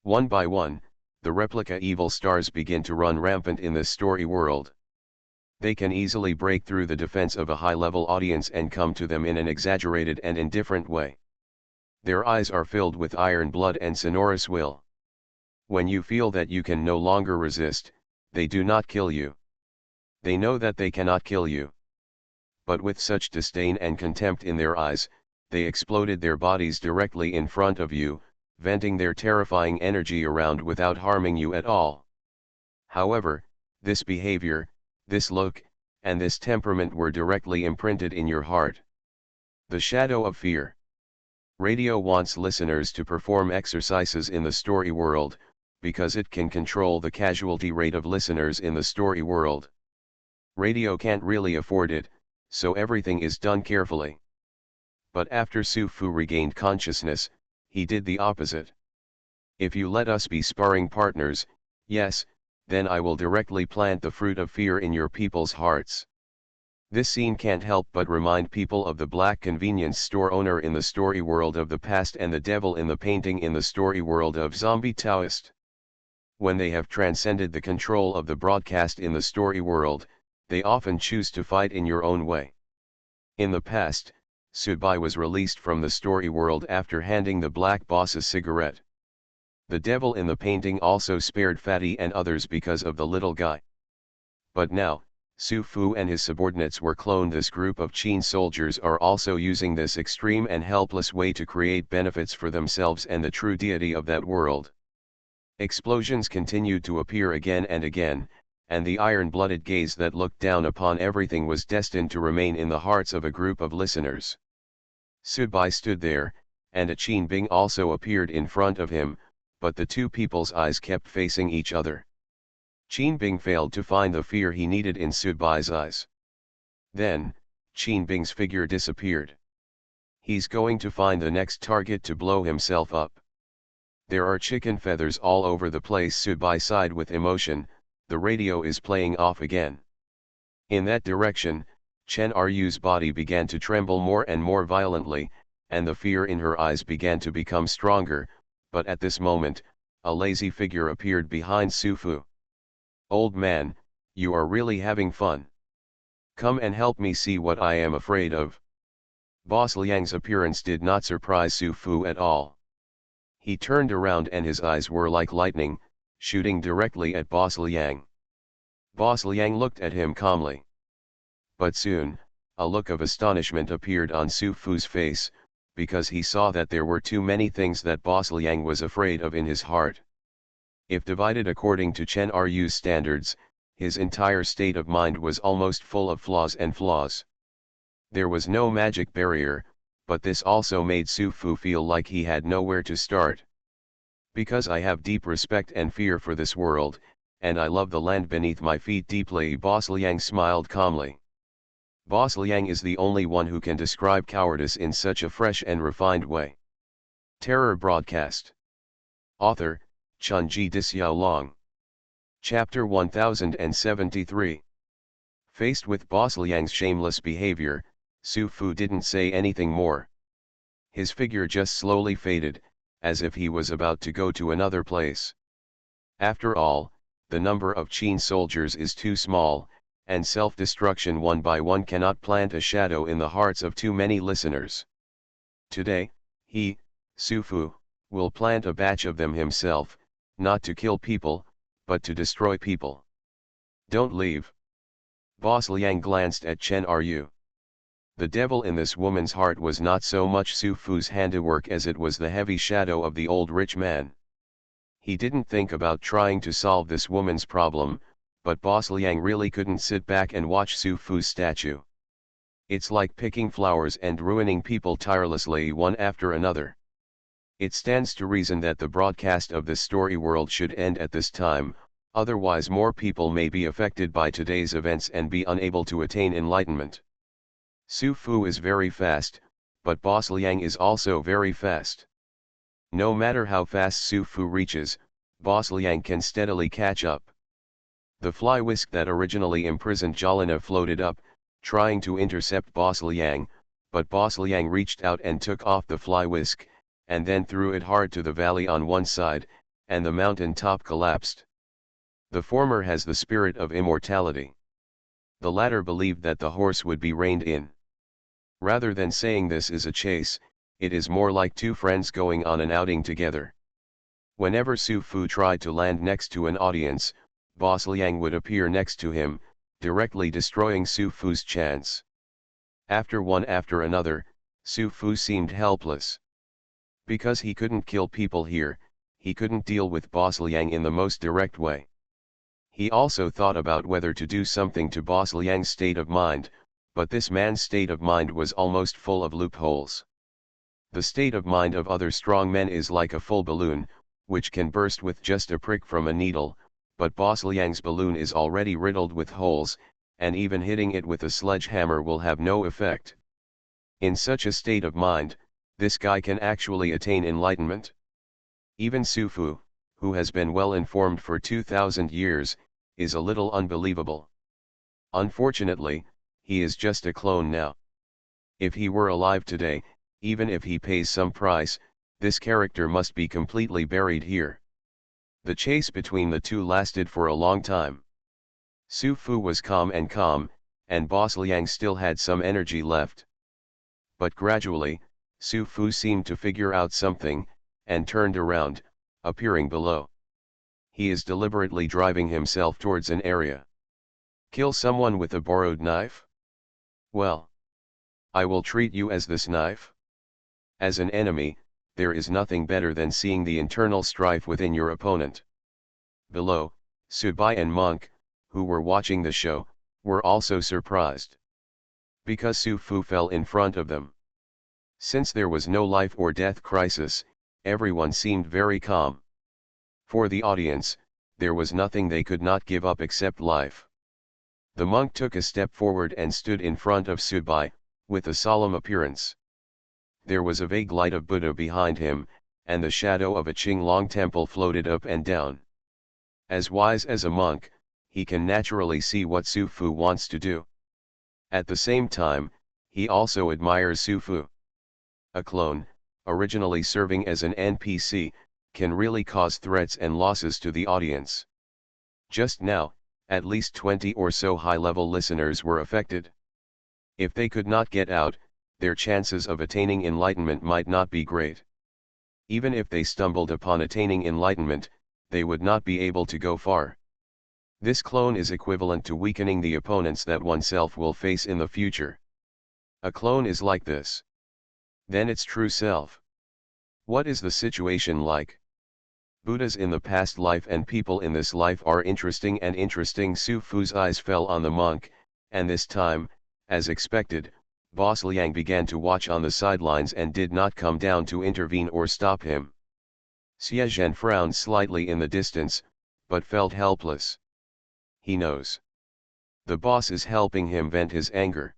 One by one, the replica evil stars begin to run rampant in this story world. They can easily break through the defense of a high-level audience and come to them in an exaggerated and indifferent way. Their eyes are filled with iron blood and sonorous will. When you feel that you can no longer resist, they do not kill you. They know that they cannot kill you. But with such disdain and contempt in their eyes, they exploded their bodies directly in front of you, venting their terrifying energy around without harming you at all. However, this behavior, this look, and this temperament were directly imprinted in your heart. The shadow of fear. Radio wants listeners to perform exercises in the story world, because it can control the casualty rate of listeners in the story world. Radio can't really afford it, so everything is done carefully. But after Su Fu regained consciousness, he did the opposite. If you let us be sparring partners, yes, then I will directly plant the fruit of fear in your people's hearts. This scene can't help but remind people of the black convenience store owner in the story world of the past and the devil in the painting in the story world of Zombie Taoist. When they have transcended the control of the broadcast in the story world, they often choose to fight in your own way. In the past, Subai was released from the story world after handing the black boss a cigarette. The devil in the painting also spared Fatty and others because of the little guy. But now, Su Fu and his subordinates were cloned. This group of Qin soldiers are also using this extreme and helpless way to create benefits for themselves and the true deity of that world. Explosions continued to appear again and again, and the iron-blooded gaze that looked down upon everything was destined to remain in the hearts of a group of listeners. Subai stood there, and a Qin Bing also appeared in front of him, but the two people's eyes kept facing each other. Qin Bing failed to find the fear he needed in Subai's eyes. Then, Qin Bing's figure disappeared. He's going to find the next target to blow himself up. There are chicken feathers all over the place. Subai sighed with emotion. The radio is playing off again. In that direction, Chen Ru's body began to tremble more and more violently, and the fear in her eyes began to become stronger, but at this moment, a lazy figure appeared behind Su Fu. "Old man, you are really having fun. Come and help me see what I am afraid of." Boss Liang's appearance did not surprise Su Fu at all. He turned around and his eyes were like lightning, shooting directly at Boss Liang. Boss Liang looked at him calmly. But soon, a look of astonishment appeared on Su Fu's face, because he saw that there were too many things that Boss Liang was afraid of in his heart. If divided according to Chen Ru's standards, his entire state of mind was almost full of flaws and flaws. There was no magic barrier, but this also made Su Fu feel like he had nowhere to start. "Because I have deep respect and fear for this world, and I love the land beneath my feet deeply," Boss Liang smiled calmly. Boss Liang is the only one who can describe cowardice in such a fresh and refined way. Terror Broadcast. Author, Chunji Dixiaolong. Chapter 1073. Faced with Boss Liang's shameless behavior, Su Fu didn't say anything more. His figure just slowly faded, as if he was about to go to another place. After all, the number of Qin soldiers is too small, and self-destruction one by one cannot plant a shadow in the hearts of too many listeners. Today, he, Su Fu, will plant a batch of them himself, not to kill people, but to destroy people. "Don't leave." Boss Liang glanced at Chen Ru. The devil in this woman's heart was not so much Su Fu's handiwork as it was the heavy shadow of the old rich man. He didn't think about trying to solve this woman's problem, but Boss Liang really couldn't sit back and watch Su Fu's statue. It's like picking flowers and ruining people tirelessly one after another. It stands to reason that the broadcast of this story world should end at this time, otherwise more people may be affected by today's events and be unable to attain enlightenment. Su Fu is very fast, but Boss Liang is also very fast. No matter how fast Su Fu reaches, Boss Liang can steadily catch up. The fly whisk that originally imprisoned Jalina floated up, trying to intercept Boss Liang, but Boss Liang reached out and took off the fly whisk, and then threw it hard to the valley on one side, and the mountain top collapsed. The former has the spirit of immortality. The latter believed that the horse would be reined in. Rather than saying this is a chase, it is more like two friends going on an outing together. Whenever Su Fu tried to land next to an audience, Boss Liang would appear next to him, directly destroying Su Fu's chance. One after another, Su Fu seemed helpless. Because he couldn't kill people here, he couldn't deal with Boss Liang in the most direct way. He also thought about whether to do something to Boss Liang's state of mind, but this man's state of mind was almost full of loopholes. The state of mind of other strong men is like a full balloon, which can burst with just a prick from a needle, but Boss Liang's balloon is already riddled with holes, and even hitting it with a sledgehammer will have no effect. In such a state of mind, this guy can actually attain enlightenment. Even Su Fu, who has been well informed for 2,000 years, is a little unbelievable. Unfortunately, he is just a clone now. If he were alive today, even if he pays some price, this character must be completely buried here. The chase between the two lasted for a long time. Su Fu was calm, and Boss Liang still had some energy left. But gradually, Su Fu seemed to figure out something, and turned around, appearing below. He is deliberately driving himself towards an area. Kill someone with a borrowed knife? Well, I will treat you as this knife. As an enemy, there is nothing better than seeing the internal strife within your opponent. Below, Subai and Monk, who were watching the show, were also surprised. Because Su Fu fell in front of them. Since there was no life or death crisis, everyone seemed very calm. For the audience, there was nothing they could not give up except life. The monk took a step forward and stood in front of Subai, with a solemn appearance. There was a vague light of Buddha behind him, and the shadow of a Qinglong temple floated up and down. As wise as a monk, he can naturally see what Su Fu wants to do. At the same time, he also admires Su Fu. A clone, originally serving as an NPC, can really cause threats and losses to the audience. Just now, at least 20 or so high-level listeners were affected. If they could not get out, their chances of attaining enlightenment might not be great. Even if they stumbled upon attaining enlightenment, they would not be able to go far. This clone is equivalent to weakening the opponents that oneself will face in the future. A clone is like this. Then its true self. What is the situation like? Buddhas in the past life and people in this life are interesting. Su Fu's eyes fell on the monk, and this time, as expected, Boss Liang began to watch on the sidelines and did not come down to intervene or stop him. Xie Zhen frowned slightly in the distance, but felt helpless. He knows. The boss is helping him vent his anger.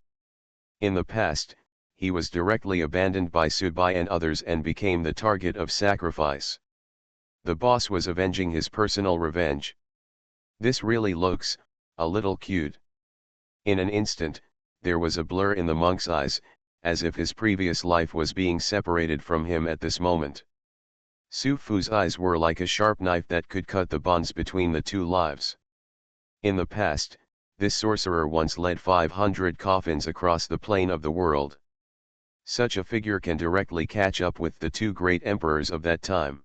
In the past, he was directly abandoned by Subai and others and became the target of sacrifice. The boss was avenging his personal revenge. This really looks a little cute. In an instant, there was a blur in the monk's eyes, as if his previous life was being separated from him at this moment. Su Fu's eyes were like a sharp knife that could cut the bonds between the two lives. In the past, this sorcerer once led 500 coffins across the plane of the world. Such a figure can directly catch up with the two great emperors of that time.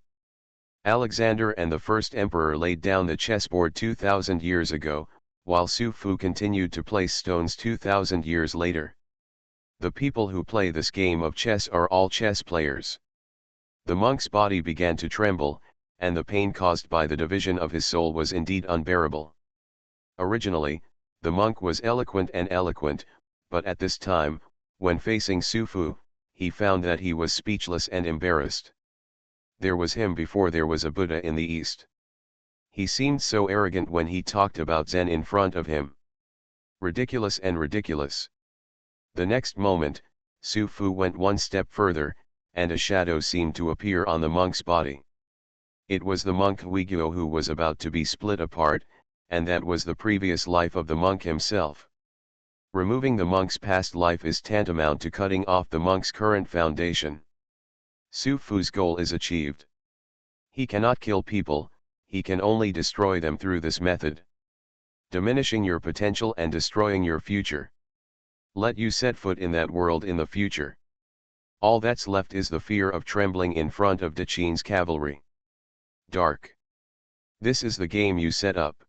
Alexander and the first emperor laid down the chessboard 2,000 years ago, while Su Fu continued to place stones 2,000 years later. The people who play this game of chess are all chess players. The monk's body began to tremble, and the pain caused by the division of his soul was indeed unbearable. Originally, the monk was eloquent, but at this time, when facing Su Fu, he found that he was speechless and embarrassed. There was him before there was a Buddha in the East. He seemed so arrogant when he talked about Zen in front of him. Ridiculous and ridiculous. The next moment, Su Fu went one step further, and a shadow seemed to appear on the monk's body. It was the monk Huiguo who was about to be split apart, and that was the previous life of the monk himself. Removing the monk's past life is tantamount to cutting off the monk's current foundation. Su Fu's goal is achieved. He cannot kill people, he can only destroy them through this method. Diminishing your potential and destroying your future. Let you set foot in that world in the future. All that's left is the fear of trembling in front of Dechin's cavalry. Dark. This is the game you set up.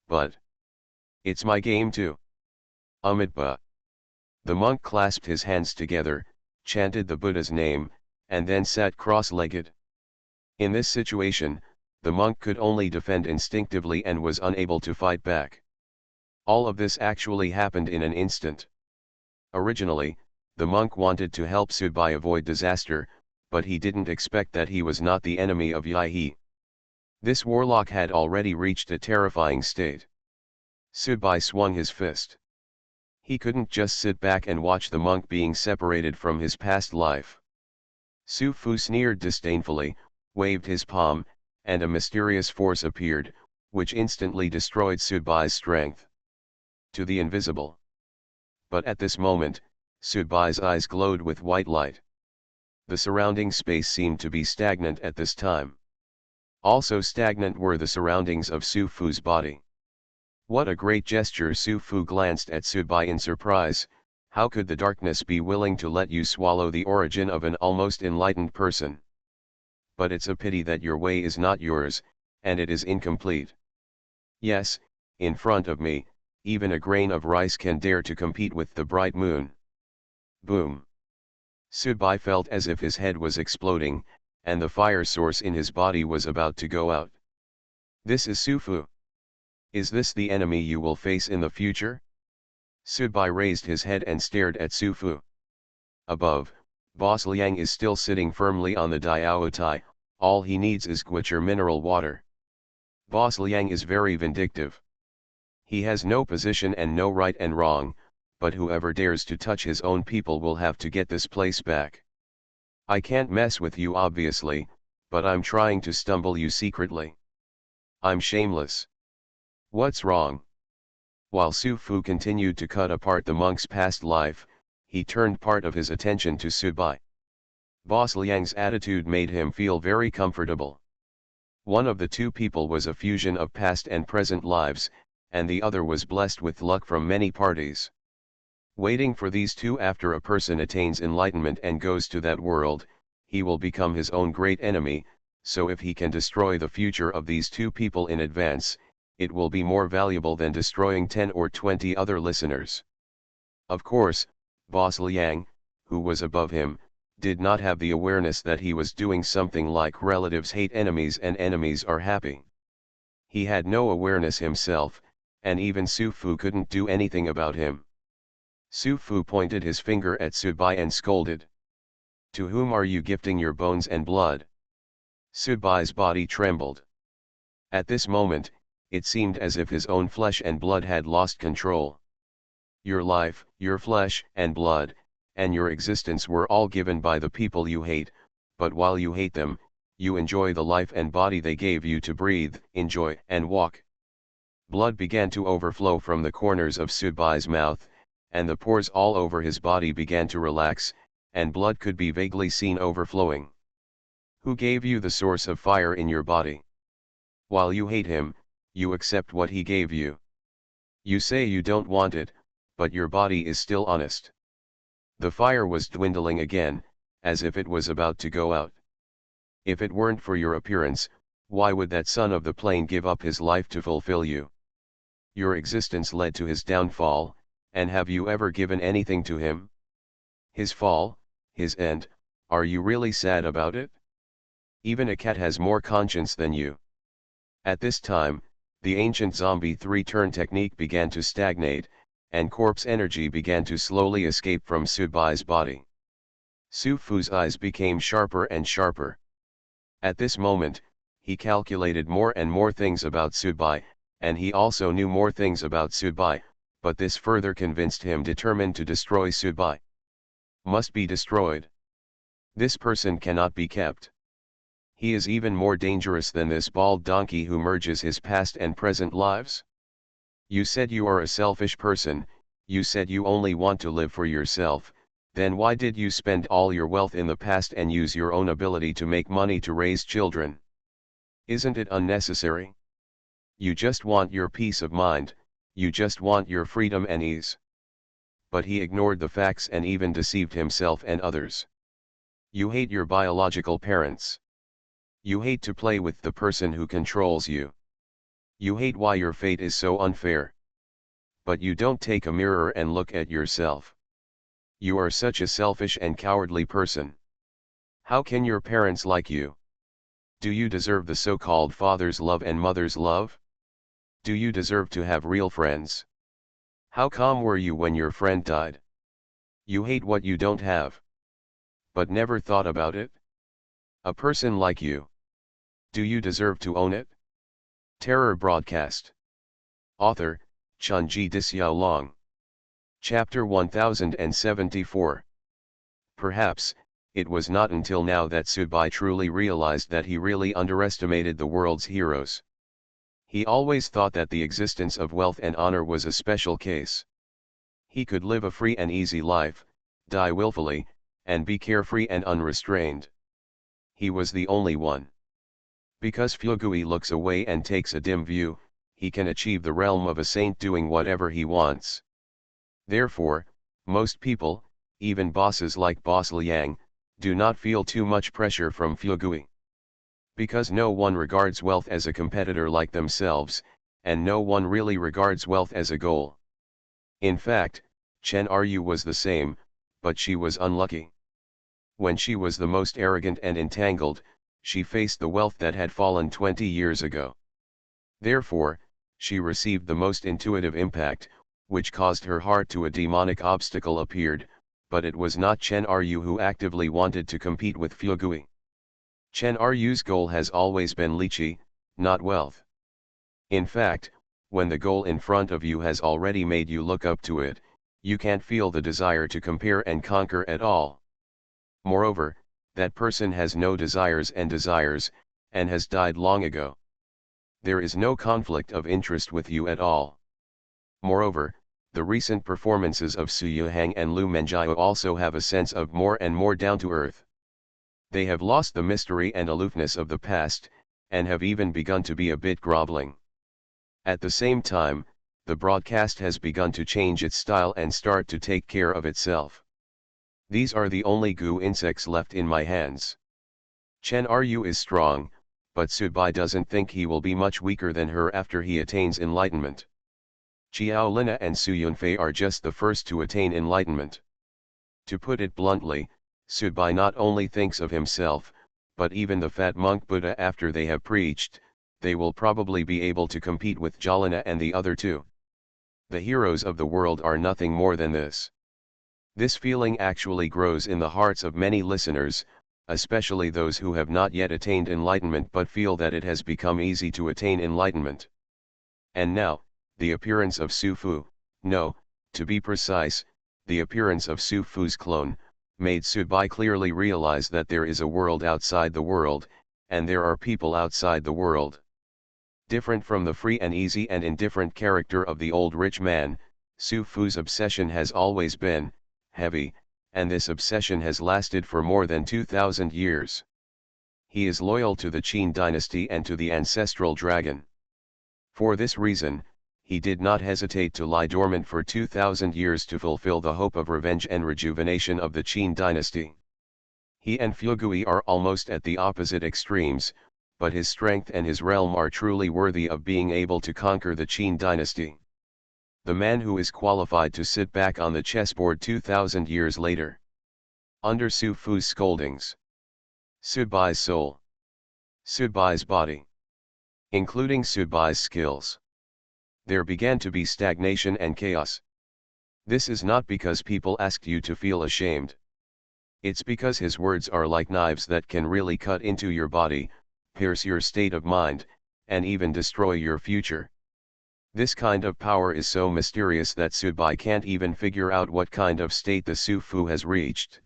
But it's my game too. Amitabha. The monk clasped his hands together, chanted the Buddha's name, and then sat cross-legged. In this situation, the monk could only defend instinctively and was unable to fight back. All of this actually happened in an instant. Originally, the monk wanted to help Subai avoid disaster, but he didn't expect that he was not the enemy of Yai. This warlock had already reached a terrifying state. Subai swung his fist. He couldn't just sit back and watch the monk being separated from his past life. Su Fu sneered disdainfully, waved his palm, and a mysterious force appeared, which instantly destroyed Subai's strength. To the invisible. But at this moment, Subai's eyes glowed with white light. The surrounding space seemed to be stagnant at this time. Also stagnant were the surroundings of Su Fu's body. What a great gesture! Su Fu glanced at Subai in surprise. How could the darkness be willing to let you swallow the origin of an almost enlightened person? But it's a pity that your way is not yours, and it is incomplete. Yes, in front of me, even a grain of rice can dare to compete with the bright moon. Boom. Subai felt as if his head was exploding, and the fire source in his body was about to go out. This is Su Fu. Is this the enemy you will face in the future? Subai raised his head and stared at Su Fu. Above, Boss Liang is still sitting firmly on the Diaotai. All he needs is Guicher mineral water. Boss Liang is very vindictive. He has no position and no right and wrong, but whoever dares to touch his own people will have to get this place back. I can't mess with you obviously, but I'm trying to stumble you secretly. I'm shameless. What's wrong? While Su Fu continued to cut apart the monk's past life, he turned part of his attention to Subai. Boss Liang's attitude made him feel very comfortable. One of the two people was a fusion of past and present lives, and the other was blessed with luck from many parties. Waiting for these two. After a person attains enlightenment and goes to that world, he will become his own great enemy, so if he can destroy the future of these two people in advance, it will be more valuable than destroying 10 or 20 other listeners. Of course, Boss Liang, who was above him, did not have the awareness that he was doing something like relatives hate enemies and enemies are happy. He had no awareness himself, and even Su Fu couldn't do anything about him. Su Fu pointed his finger at Subai and scolded. To whom are you gifting your bones and blood? Subai's body trembled. At this moment, it seemed as if his own flesh and blood had lost control. Your life, your flesh and blood, and your existence were all given by the people you hate, but while you hate them, you enjoy the life and body they gave you to breathe, enjoy, and walk. Blood began to overflow from the corners of Subai's mouth, and the pores all over his body began to relax, and blood could be vaguely seen overflowing. Who gave you the source of fire in your body? While you hate him, you accept what he gave you. You say you don't want it, but your body is still honest. The fire was dwindling again, as if it was about to go out. If it weren't for your appearance, why would that son of the plane give up his life to fulfill you? Your existence led to his downfall, and have you ever given anything to him? His fall, his end, are you really sad about it? Even a cat has more conscience than you. At this time, the ancient zombie 3-turn technique began to stagnate, and corpse energy began to slowly escape from Subai's body. Su Fu's eyes became sharper and sharper. At this moment, he calculated more and more things about Subai, and he also knew more things about Subai, but this further convinced him determined to destroy Subai. Must be destroyed. This person cannot be kept. He is even more dangerous than this bald donkey who merges his past and present lives. You said you are a selfish person, you said you only want to live for yourself, then why did you spend all your wealth in the past and use your own ability to make money to raise children? Isn't it unnecessary? You just want your peace of mind, you just want your freedom and ease. But he ignored the facts and even deceived himself and others. You hate your biological parents. You hate to play with the person who controls you. You hate why your fate is so unfair. But you don't take a mirror and look at yourself. You are such a selfish and cowardly person. How can your parents like you? Do you deserve the so-called father's love and mother's love? Do you deserve to have real friends? How calm were you when your friend died? You hate what you don't have. But never thought about it? A person like you. Do you deserve to own it? Terror Broadcast. Author, Chunji Dixiaolong. Chapter 1074. Perhaps, it was not until now that Subai truly realized that he really underestimated the world's heroes. He always thought that the existence of wealth and honor was a special case. He could live a free and easy life, die willfully, and be carefree and unrestrained. He was the only one. Because Fugui looks away and takes a dim view, he can achieve the realm of a saint doing whatever he wants. Therefore, most people, even bosses like Boss Liang, do not feel too much pressure from Fugui. Because no one regards wealth as a competitor like themselves, and no one really regards wealth as a goal. In fact, Chen Ryu was the same, but she was unlucky. When she was the most arrogant and entangled, she faced the wealth that had fallen 20 years ago. Therefore, she received the most intuitive impact, which caused her heart to a demonic obstacle appeared, but it was not Chen Ryu who actively wanted to compete with Fugui. Chen Ryu's goal has always been lychee, not wealth. In fact, when the goal in front of you has already made you look up to it, you can't feel the desire to compare and conquer at all. Moreover, that person has no desires, and has died long ago. There is no conflict of interest with you at all. Moreover, the recent performances of Su Yuhang and Lu Menjiao also have a sense of more and more down-to-earth. They have lost the mystery and aloofness of the past, and have even begun to be a bit groveling. At the same time, the broadcast has begun to change its style and start to take care of itself. These are the only goo insects left in my hands. Chen Ryu is strong, but Subai doesn't think he will be much weaker than her after he attains enlightenment. Xiao Lina and Su Yunfei are just the first to attain enlightenment. To put it bluntly, Subai not only thinks of himself, but even the fat monk Buddha after they have preached, they will probably be able to compete with Jalina and the other two. The heroes of the world are nothing more than this. This feeling actually grows in the hearts of many listeners, especially those who have not yet attained enlightenment but feel that it has become easy to attain enlightenment. And now, the appearance of Su Fu, no, to be precise, the appearance of Su Fu's clone, made Subai clearly realize that there is a world outside the world, and there are people outside the world. Different from the free and easy and indifferent character of the old rich man, Su Fu's obsession has always been heavy, and this obsession has lasted for more than 2,000 years. He is loyal to the Qin dynasty and to the ancestral dragon. For this reason, he did not hesitate to lie dormant for 2,000 years to fulfill the hope of revenge and rejuvenation of the Qin dynasty. He and Fugui are almost at the opposite extremes, but his strength and his realm are truly worthy of being able to conquer the Qin dynasty. The man who is qualified to sit back on the chessboard 2,000 years later. Under Su Fu's scoldings. Subai's soul. Subai's body. Including Subai's skills. There began to be stagnation and chaos. This is not because people asked you to feel ashamed. It's because his words are like knives that can really cut into your body, pierce your state of mind, and even destroy your future. This kind of power is so mysterious that Subai can't even figure out what kind of state the Sufu has reached.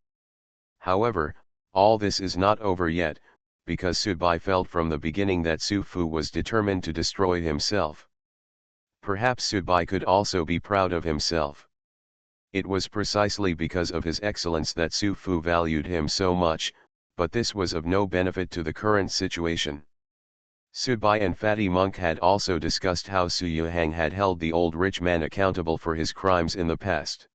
However, all this is not over yet, because Subai felt from the beginning that Sufu was determined to destroy himself. Perhaps Subai could also be proud of himself. It was precisely because of his excellence that Sufu valued him so much, but this was of no benefit to the current situation. Subai and Fatty Monk had also discussed how Su Yuhang had held the old rich man accountable for his crimes in the past.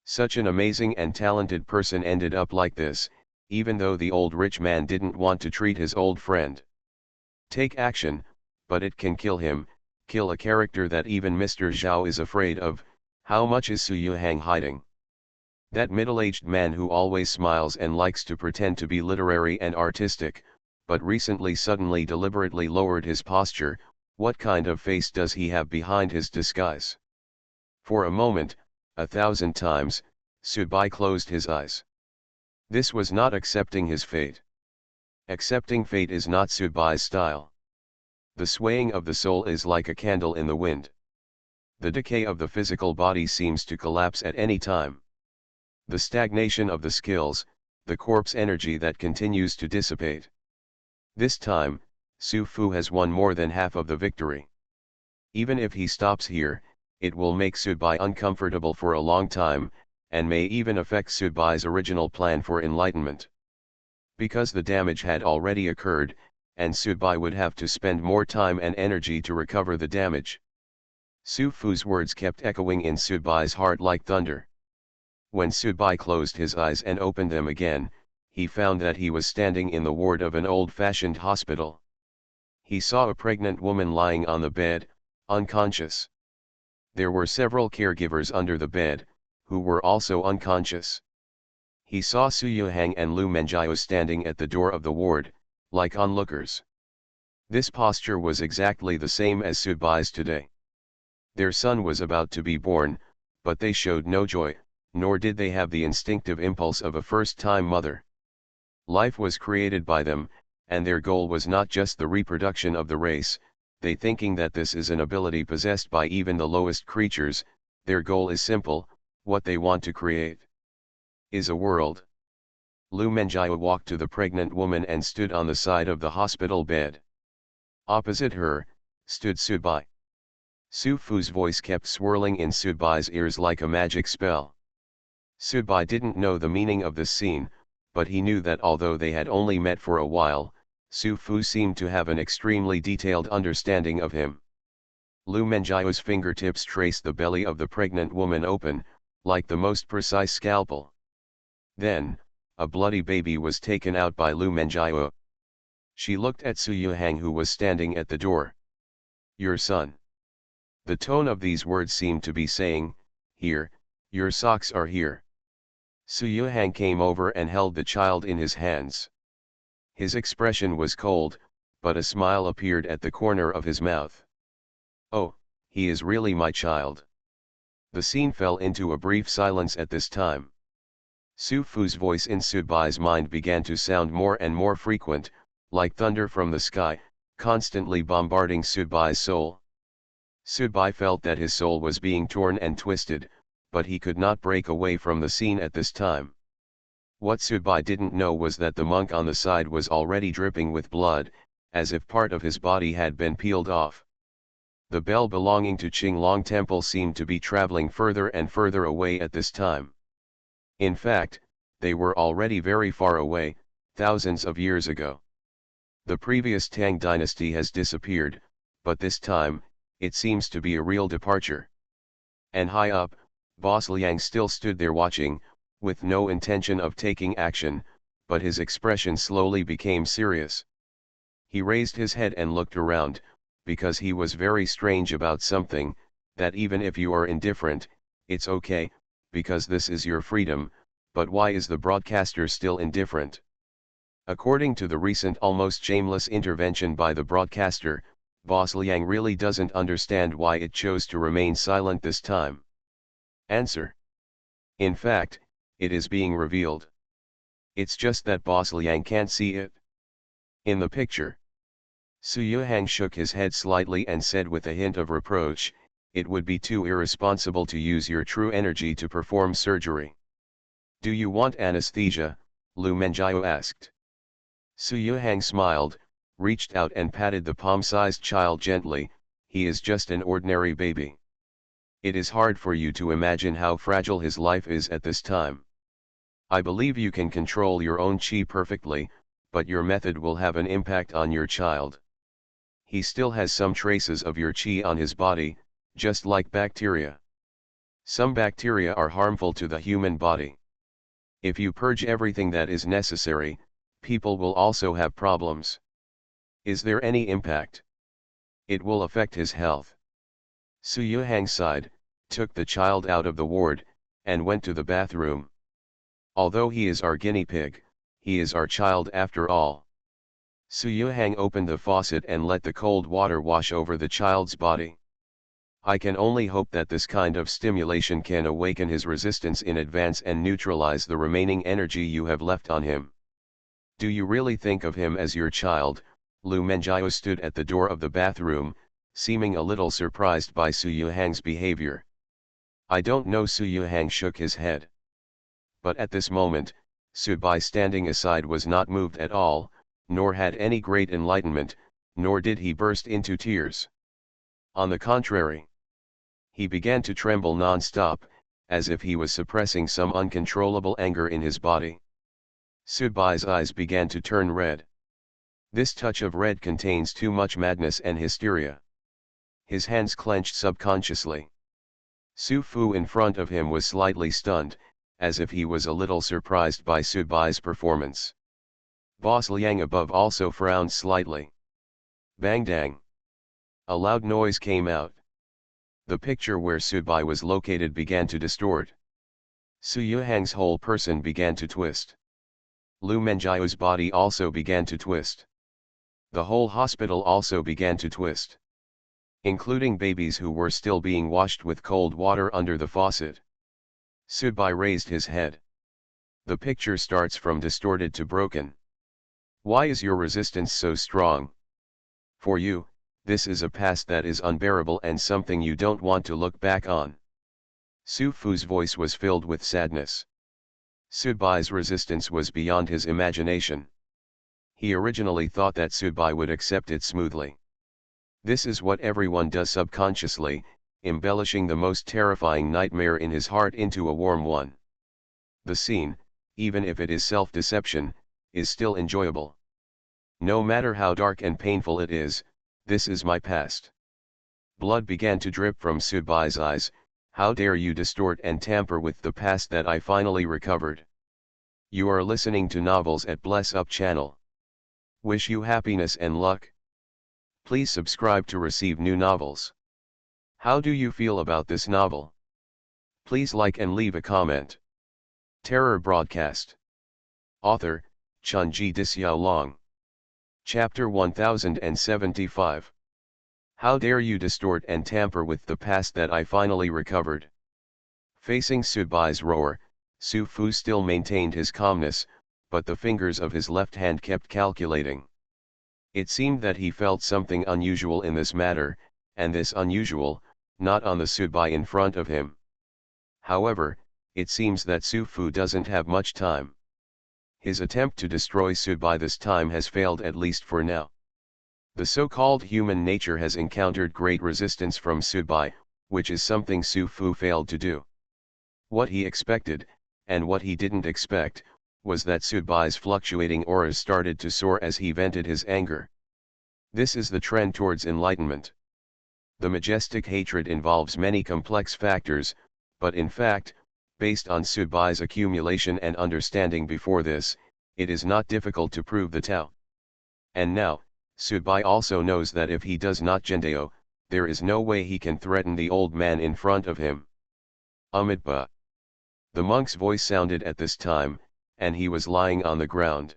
Such an amazing and talented person ended up like this, even though the old rich man didn't want to treat his old friend. Take action, but it can kill him, kill a character that even Mr. Zhao is afraid of. How much is Su Yuhang hiding? That middle-aged man who always smiles and likes to pretend to be literary and artistic, but recently suddenly deliberately lowered his posture, what kind of face does he have behind his disguise? For a moment, 1,000 times, Subai closed his eyes. This was not accepting his fate. Accepting fate is not Subai's style. The swaying of the soul is like a candle in the wind. The decay of the physical body seems to collapse at any time. The stagnation of the skills, the corpse energy that continues to dissipate. This time, Su Fu has won more than half of the victory. Even if he stops here, it will make Subai uncomfortable for a long time, and may even affect Subai's original plan for enlightenment. Because the damage had already occurred, and Subai would have to spend more time and energy to recover the damage. Su Fu's words kept echoing in Subai's heart like thunder. When Subai closed his eyes and opened them again, he found that he was standing in the ward of an old-fashioned hospital. He saw a pregnant woman lying on the bed, unconscious. There were several caregivers under the bed, who were also unconscious. He saw Su Yuhang and Lu Menjiao standing at the door of the ward, like onlookers. This posture was exactly the same as Subai's today. Their son was about to be born, but they showed no joy, nor did they have the instinctive impulse of a first-time mother. Life was created by them, and their goal was not just the reproduction of the race, they thinking that this is an ability possessed by even the lowest creatures. Their goal is simple, what they want to create is a world. Lu Menjiao walked to the pregnant woman and stood on the side of the hospital bed. Opposite her, stood Subai. Su Fu's voice kept swirling in Subai's ears like a magic spell. Subai didn't know the meaning of this scene, but he knew that although they had only met for a while, Su Fu seemed to have an extremely detailed understanding of him. Lu Menjiao's fingertips traced the belly of the pregnant woman open, like the most precise scalpel. Then, a bloody baby was taken out by Lu Menjiao. She looked at Su Yuhang, who was standing at the door. "Your son." The tone of these words seemed to be saying, "Here, your socks are here." Su Yuhang came over and held the child in his hands. His expression was cold, but a smile appeared at the corner of his mouth. "Oh, he is really my child." The scene fell into a brief silence at this time. Su Fu's voice in Subai's mind began to sound more and more frequent, like thunder from the sky, constantly bombarding Subai's soul. Subai felt that his soul was being torn and twisted, but he could not break away from the scene at this time. What Subai didn't know was that the monk on the side was already dripping with blood, as if part of his body had been peeled off. The bell belonging to Qinglong Temple seemed to be traveling further and further away at this time. In fact, they were already very far away, thousands of years ago. The previous Tang dynasty has disappeared, but this time, it seems to be a real departure. And high up, Boss Liang still stood there watching, with no intention of taking action, but his expression slowly became serious. He raised his head and looked around, because he was very strange about something, that even if you are indifferent, it's okay, because this is your freedom, but why is the broadcaster still indifferent? According to the recent almost shameless intervention by the broadcaster, Boss Liang really doesn't understand why it chose to remain silent this time. Answer. In fact, it is being revealed. It's just that Boss Liang can't see it. In the picture. Su Yuhang shook his head slightly and said with a hint of reproach, "It would be too irresponsible to use your true energy to perform surgery." "Do you want anesthesia?" Lu Menjiao asked. Su Yuhang smiled, reached out and patted the palm-sized child gently. "He is just an ordinary baby. It is hard for you to imagine how fragile his life is at this time. I believe you can control your own chi perfectly, but your method will have an impact on your child. He still has some traces of your chi on his body, just like bacteria. Some bacteria are harmful to the human body. If you purge everything that is necessary, people will also have problems. Is there any impact? It will affect his health." Su Yuhang sighed, took the child out of the ward, and went to the bathroom. "Although he is our guinea pig, he is our child after all." Su Yuhang opened the faucet and let the cold water wash over the child's body. "I can only hope that this kind of stimulation can awaken his resistance in advance and neutralize the remaining energy you have left on him." "Do you really think of him as your child?" Lu Menjiao stood at the door of the bathroom, seeming a little surprised by Su Yuhang's behavior. "I don't know." Su Yuhang shook his head. But at this moment, Su Bai standing aside was not moved at all, nor had any great enlightenment, nor did he burst into tears. On the contrary, he began to tremble non-stop, as if he was suppressing some uncontrollable anger in his body. Su Bai's eyes began to turn red. This touch of red contains too much madness and hysteria. His hands clenched subconsciously. Su Fu in front of him was slightly stunned, as if he was a little surprised by Su Bai's performance. Boss Liang above also frowned slightly. Bang dang! A loud noise came out. The picture where Su Bai was located began to distort. Su Yuhang's whole person began to twist. Lu Menjiao's body also began to twist. The whole hospital also began to twist, including babies who were still being washed with cold water under the faucet. Su Bai raised his head. The picture starts from distorted to broken. "Why is your resistance so strong? For you, this is a past that is unbearable and something you don't want to look back on." Su Fu's voice was filled with sadness. Su Bai's resistance was beyond his imagination. He originally thought that Su Bai would accept it smoothly. This is what everyone does subconsciously, embellishing the most terrifying nightmare in his heart into a warm one. The scene, even if it is self-deception, is still enjoyable. No matter how dark and painful it is, this is my past. Blood began to drip from Su Bai's eyes. "How dare you distort and tamper with the past that I finally recovered?" You are listening to Novels at Bless Up channel. Wish you happiness and luck. Please subscribe to receive new novels. How do you feel about this novel? Please like and leave a comment. Terror Broadcast. Author, Chunji Dixiaolong. Chapter 1075. How dare you distort and tamper with the past that I finally recovered? Facing Su Bai's roar, Su Fu still maintained his calmness, but the fingers of his left hand kept calculating. It seemed that he felt something unusual in this matter, and this unusual, not on the Su Bai in front of him. However, it seems that Su Fu doesn't have much time. His attempt to destroy Su Bai this time has failed, at least for now. The so-called human nature has encountered great resistance from Su Bai, which is something Su Fu failed to do. What he expected, and what he didn't expect, was that Su Bai's fluctuating auras started to soar as he vented his anger. This is the trend towards enlightenment. The majestic hatred involves many complex factors, but in fact, based on Su Bai's accumulation and understanding before this, it is not difficult to prove the Tao. And now, Su Bai also knows that if he does not Jendeo, there is no way he can threaten the old man in front of him. Amitabha. The monk's voice sounded at this time, and he was lying on the ground.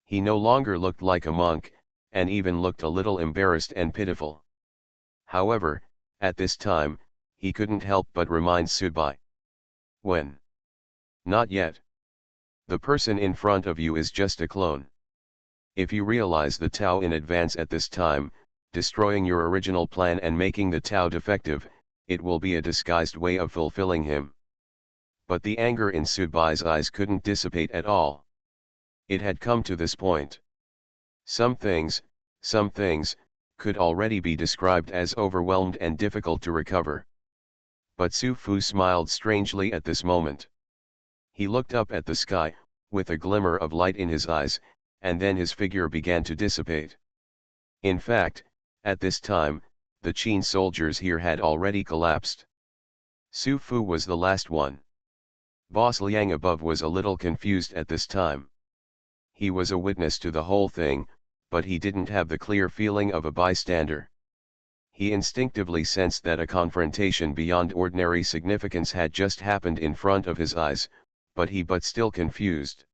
He no longer looked like a monk, and even looked a little embarrassed and pitiful. However, at this time, he couldn't help but remind Su Bai. When? Not yet. The person in front of you is just a clone. If you realize the Tao in advance at this time, destroying your original plan and making the Tao defective, it will be a disguised way of fulfilling him. But the anger in Sudbai's eyes couldn't dissipate at all. It had come to this point. Some things, could already be described as overwhelmed and difficult to recover. But Su Fu smiled strangely at this moment. He looked up at the sky, with a glimmer of light in his eyes, and then his figure began to dissipate. In fact, at this time, the Qin soldiers here had already collapsed. Su Fu was the last one. Boss Liang above was a little confused at this time. He was a witness to the whole thing, but he didn't have the clear feeling of a bystander. He instinctively sensed that a confrontation beyond ordinary significance had just happened in front of his eyes, but still confused.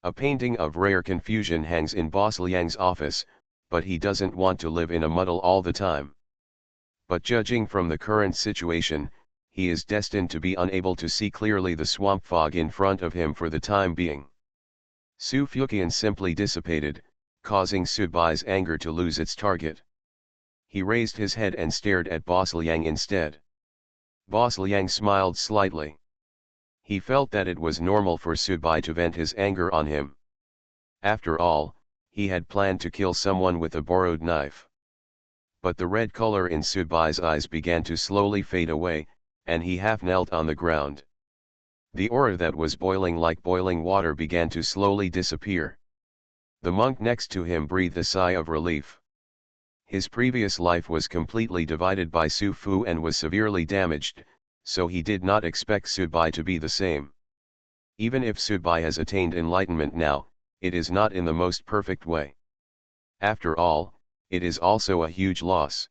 A painting of rare confusion hangs in Boss Liang's office, but he doesn't want to live in a muddle all the time. But judging from the current situation, he is destined to be unable to see clearly the swamp fog in front of him for the time being. Su Fuqian simply dissipated, causing Sudbai's anger to lose its target. He raised his head and stared at Boss Liang instead. Boss Liang smiled slightly. He felt that it was normal for Sudbai to vent his anger on him. After all, he had planned to kill someone with a borrowed knife. But the red color in Sudbai's eyes began to slowly fade away, and he half knelt on the ground. The aura that was boiling like boiling water began to slowly disappear. The monk next to him breathed a sigh of relief. His previous life was completely divided by Su Fu and was severely damaged, so he did not expect Sudbai to be the same. Even if Sudbai has attained enlightenment now, it is not in the most perfect way. After all, it is also a huge loss.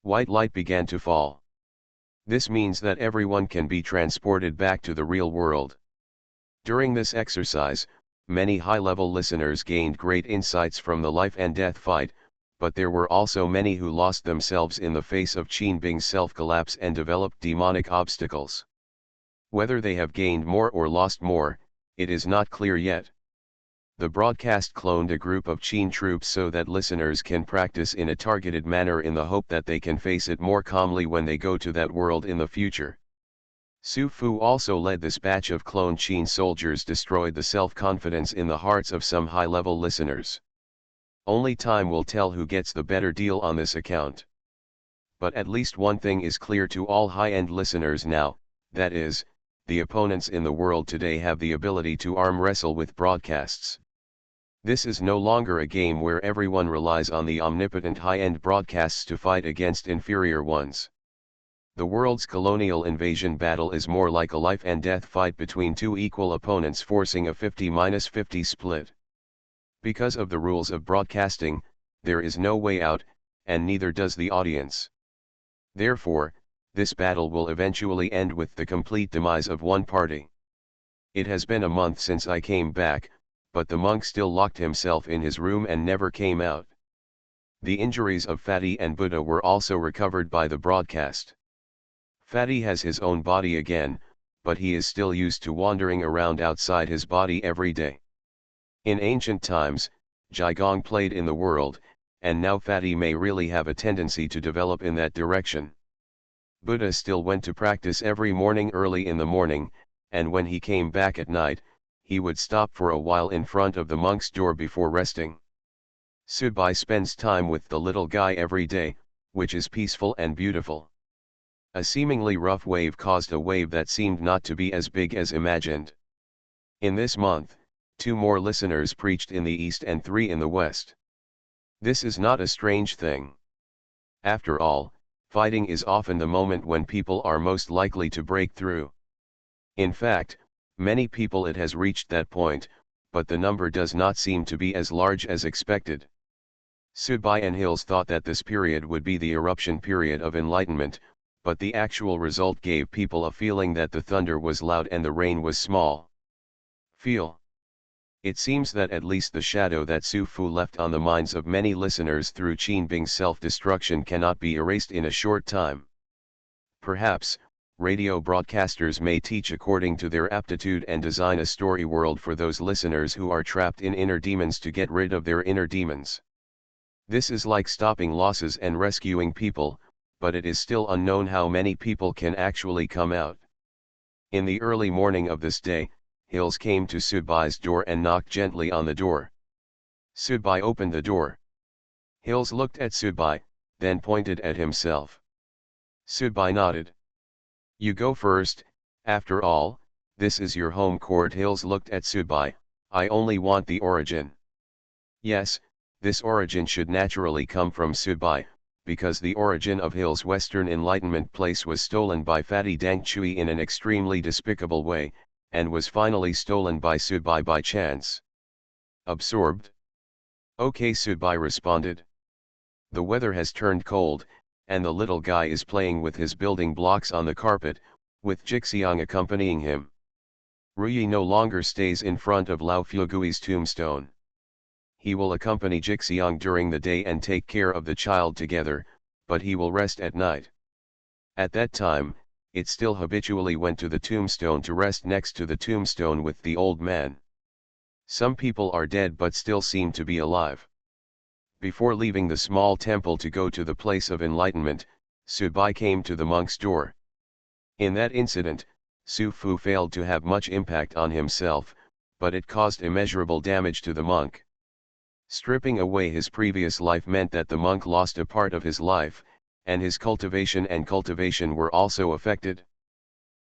White light began to fall. This means that everyone can be transported back to the real world. During this exercise, many high-level listeners gained great insights from the life and death fight, but there were also many who lost themselves in the face of Qin Bing's self-collapse and developed demonic obstacles. Whether they have gained more or lost more, it is not clear yet. The broadcast cloned a group of Qin troops so that listeners can practice in a targeted manner in the hope that they can face it more calmly when they go to that world in the future. Su Fu also led this batch of cloned Qin soldiers destroyed the self-confidence in the hearts of some high-level listeners. Only time will tell who gets the better deal on this account. But at least one thing is clear to all high-end listeners now, that is, the opponents in the world today have the ability to arm wrestle with broadcasts. This is no longer a game where everyone relies on the omnipotent high-end broadcasts to fight against inferior ones. The world's colonial invasion battle is more like a life and death fight between two equal opponents forcing a 50-50 split. Because of the rules of broadcasting, there is no way out, and neither does the audience. Therefore, this battle will eventually end with the complete demise of one party. It has been a month since I came back, but the monk still locked himself in his room and never came out. The injuries of Fatty and Buddha were also recovered by the broadcast. Fatty has his own body again, but he is still used to wandering around outside his body every day. In ancient times, Jiagong played in the world, and now Fatty may really have a tendency to develop in that direction. Buddha still went to practice every morning early in the morning, and when he came back at night, he would stop for a while in front of the monk's door before resting. Sudbai spends time with the little guy every day, which is peaceful and beautiful. A seemingly rough wave caused a wave that seemed not to be as big as imagined. In this month, 2 more listeners preached in the east and 3 in the west. This is not a strange thing. After all, fighting is often the moment when people are most likely to break through. In fact, many people it has reached that point, but the number does not seem to be as large as expected. Sudbai and Hills thought that this period would be the eruption period of enlightenment, but the actual result gave people a feeling that the thunder was loud and the rain was small. Feel. It seems that at least the shadow that Su Fu left on the minds of many listeners through Qin Bing's self-destruction cannot be erased in a short time. Perhaps, Radio broadcasters may teach according to their aptitude and design a story world for those listeners who are trapped in inner demons to get rid of their inner demons. This is like stopping losses and rescuing people, but it is still unknown how many people can actually come out. In the early morning of this day, Hills came to Sudbai's door and knocked gently on the door. Sudbai opened the door. Hills looked at Sudbai, then pointed at himself. Sudbai nodded. You go first, after all, this is your home court. Hills looked at Sudbai. I only want the origin. Yes, this origin should naturally come from Sudbai, because the origin of Hill's Western Enlightenment place was stolen by Fatty Dangchui in an extremely despicable way, and was finally stolen by Sudbai by chance. Absorbed? Okay, Sudbai responded. The weather has turned cold, and the little guy is playing with his building blocks on the carpet, with Jixiang accompanying him. Ruyi no longer stays in front of Lao Fugui's tombstone. He will accompany Jixiang during the day and take care of the child together, but he will rest at night. At that time, it still habitually went to the tombstone to rest next to the tombstone with the old man. Some people are dead but still seem to be alive. Before leaving the small temple to go to the place of enlightenment, Sudbai came to the monk's door. In that incident, Su Fu failed to have much impact on himself, but it caused immeasurable damage to the monk. Stripping away his previous life meant that the monk lost a part of his life, and his cultivation were also affected.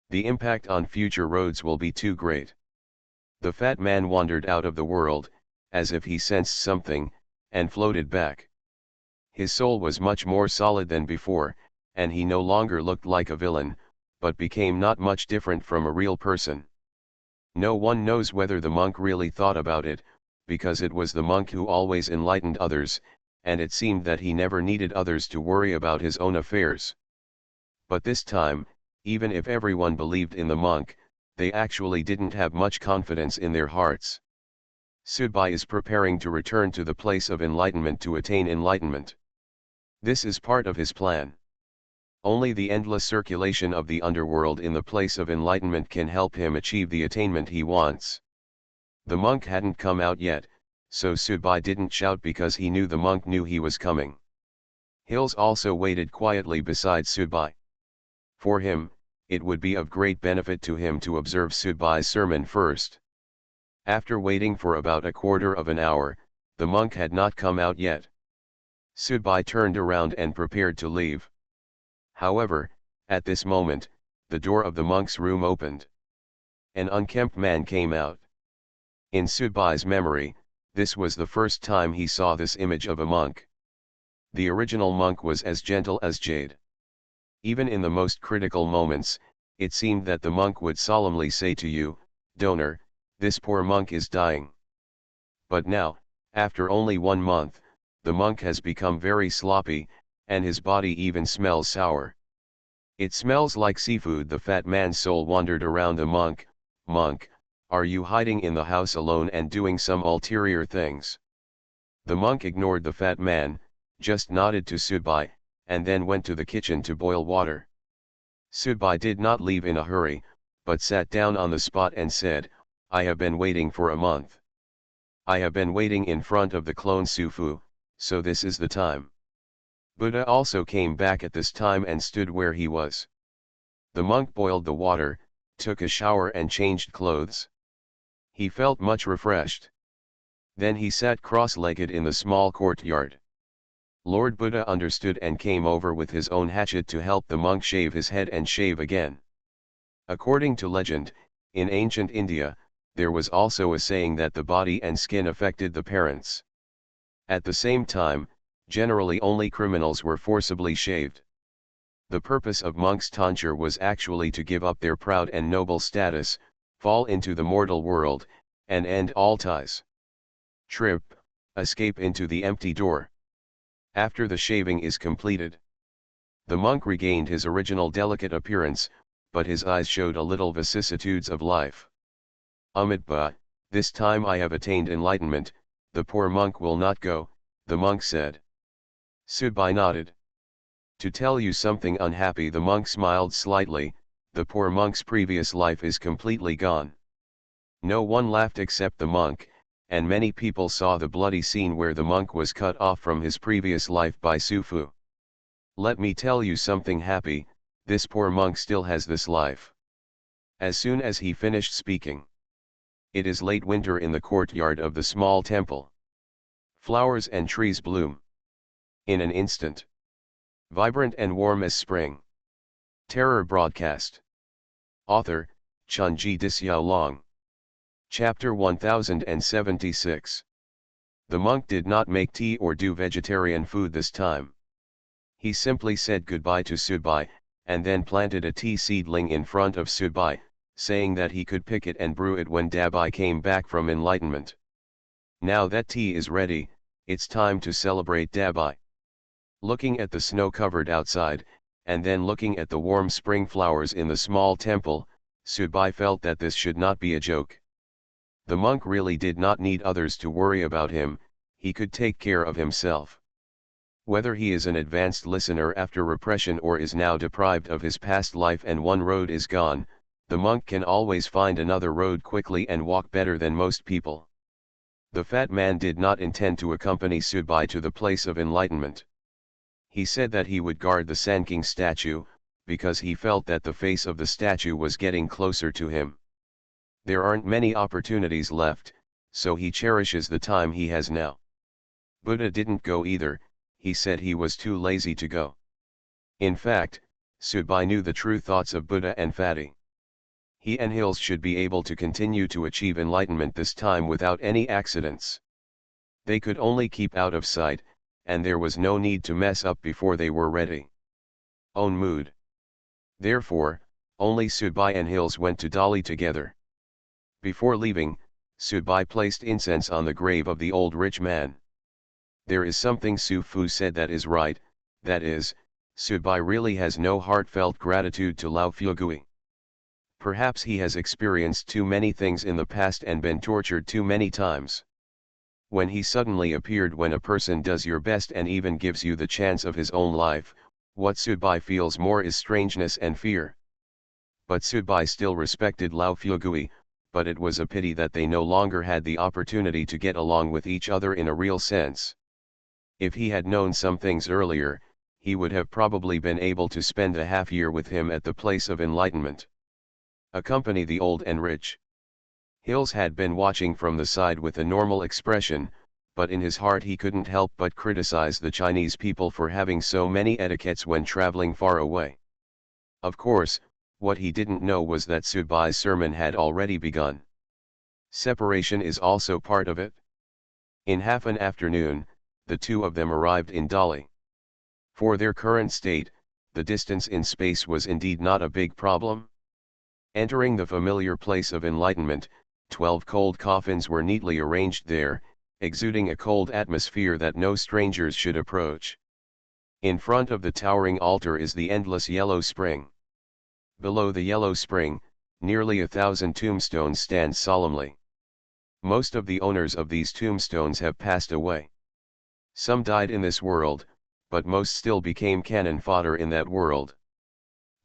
The impact on future roads will be too great. The fat man wandered out of the world, as if he sensed something, and floated back. His soul was much more solid than before, and he no longer looked like a villain, but became not much different from a real person. No one knows whether the monk really thought about it, because it was the monk who always enlightened others, and it seemed that he never needed others to worry about his own affairs. But this time, even if everyone believed in the monk, they actually didn't have much confidence in their hearts. Sudbai is preparing to return to the place of enlightenment to attain enlightenment. This is part of his plan. Only the endless circulation of the underworld in the place of enlightenment can help him achieve the attainment he wants. The monk hadn't come out yet, so Sudbai didn't shout because he knew the monk knew he was coming. Hills also waited quietly beside Sudbai. For him, it would be of great benefit to him to observe Sudbai's sermon first. After waiting for about a quarter of an hour, the monk had not come out yet. Sudbai turned around and prepared to leave. However, at this moment, the door of the monk's room opened. An unkempt man came out. In Sudbai's memory, this was the first time he saw this image of a monk. The original monk was as gentle as jade. Even in the most critical moments, it seemed that the monk would solemnly say to you, "Donor, this poor monk is dying." But now, after only 1 month, the monk has become very sloppy, and his body even smells sour. It smells like seafood. The fat man's soul wandered around the monk. "Monk, are you hiding in the house alone and doing some ulterior things?" The monk ignored the fat man, just nodded to Sudbai, and then went to the kitchen to boil water. Sudbai did not leave in a hurry, but sat down on the spot and said, "I have been waiting for a month. I have been waiting in front of the clone Su Fu, so this is the time." Buddha also came back at this time and stood where he was. The monk boiled the water, took a shower and changed clothes. He felt much refreshed. Then he sat cross-legged in the small courtyard. Lord Buddha understood and came over with his own hatchet to help the monk shave his head and shave again. According to legend, in ancient India, there was also a saying that the body and skin affected the parents. At the same time, generally only criminals were forcibly shaved. The purpose of monks' tonsure was actually to give up their proud and noble status, fall into the mortal world, and end all ties. Trip, escape into the empty door. After the shaving is completed, the monk regained his original delicate appearance, but his eyes showed a little vicissitudes of life. "Amitabha, this time I have attained enlightenment, the poor monk will not go," the monk said. Sudbai nodded. "To tell you something unhappy," the monk smiled slightly, the poor monk's previous life is completely gone. No one laughed except the monk, and many people saw the bloody scene where the monk was cut off from his previous life by Sufu. Let me tell you something happy, this poor monk still has this life. As soon as he finished speaking. It is late winter in the courtyard of the small temple. Flowers and trees bloom. In an instant. Vibrant and warm as spring. Terror broadcast. Author, Chunji Dixiaolong. Chapter 1076. The monk did not make tea or do vegetarian food this time. He simply said goodbye to Subai, and then planted a tea seedling in front of Subai, saying that he could pick it and brew it when Dabai came back from enlightenment. Now that tea is ready, it's time to celebrate Dabai. Looking at the snow-covered outside, and then looking at the warm spring flowers in the small temple, Subai felt that this should not be a joke. The monk really did not need others to worry about him, he could take care of himself. Whether he is an advanced listener after repression or is now deprived of his past life and one road is gone, the monk can always find another road quickly and walk better than most people. The fat man did not intend to accompany Subai to the place of enlightenment. He said that he would guard the Sanking statue, because he felt that the face of the statue was getting closer to him. There aren't many opportunities left, so he cherishes the time he has now. Buddha didn't go either, he said he was too lazy to go. In fact, Subai knew the true thoughts of Buddha and Fatty. He and Hills should be able to continue to achieve enlightenment this time without any accidents. They could only keep out of sight, and there was no need to mess up before they were ready. Own mood. Therefore, only Subai and Hills went to Dali together. Before leaving, Subai placed incense on the grave of the old rich man. There is something Su Fu said that is right, that is, Subai really has no heartfelt gratitude to Lao Fugui. Perhaps he has experienced too many things in the past and been tortured too many times. When he suddenly appeared when a person does your best and even gives you the chance of his own life, what Subai feels more is strangeness and fear. But Subai still respected Lao Fugui, but it was a pity that they no longer had the opportunity to get along with each other in a real sense. If he had known some things earlier, he would have probably been able to spend a half year with him at the place of enlightenment. Accompany the old and rich. Hills had been watching from the side with a normal expression, but in his heart he couldn't help but criticize the Chinese people for having so many etiquettes when traveling far away. Of course, what he didn't know was that Subai's sermon had already begun. Separation is also part of it. In half an afternoon, the two of them arrived in Dali. For their current state, the distance in space was indeed not a big problem. Entering the familiar place of enlightenment, 12 cold coffins were neatly arranged there, exuding a cold atmosphere that no strangers should approach. In front of the towering altar is the endless yellow spring. Below the yellow spring, nearly 1,000 tombstones stand solemnly. Most of the owners of these tombstones have passed away. Some died in this world, but most still became cannon fodder in that world.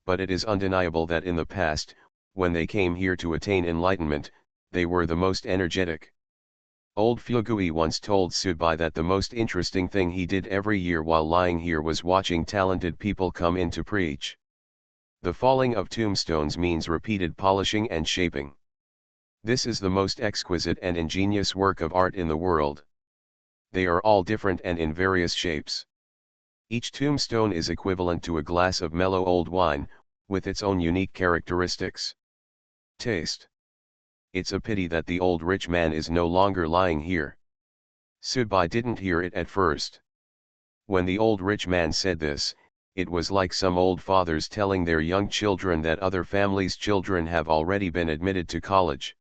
But it is undeniable that in the past, when they came here to attain enlightenment, they were the most energetic. Old Fugui once told Subai that the most interesting thing he did every year while lying here was watching talented people come in to preach. The falling of tombstones means repeated polishing and shaping. This is the most exquisite and ingenious work of art in the world. They are all different and in various shapes. Each tombstone is equivalent to a glass of mellow old wine, with its own unique characteristics. Taste. It's a pity that the old rich man is no longer lying here. Subai didn't hear it at first. When the old rich man said this, it was like some old fathers telling their young children that other families' children have already been admitted to college.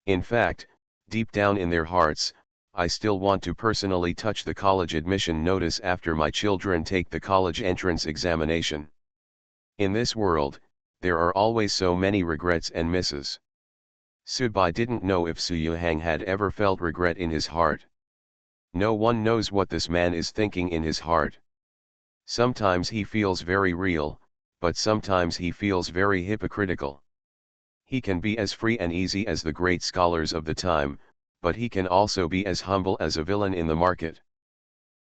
In fact, deep down in their hearts, I still want to personally touch the college admission notice after my children take the college entrance examination. In this world, there are always so many regrets and misses. Subai didn't know if Su Yuhang had ever felt regret in his heart. No one knows what this man is thinking in his heart. Sometimes he feels very real, but sometimes he feels very hypocritical. He can be as free and easy as the great scholars of the time, but he can also be as humble as a villain in the market.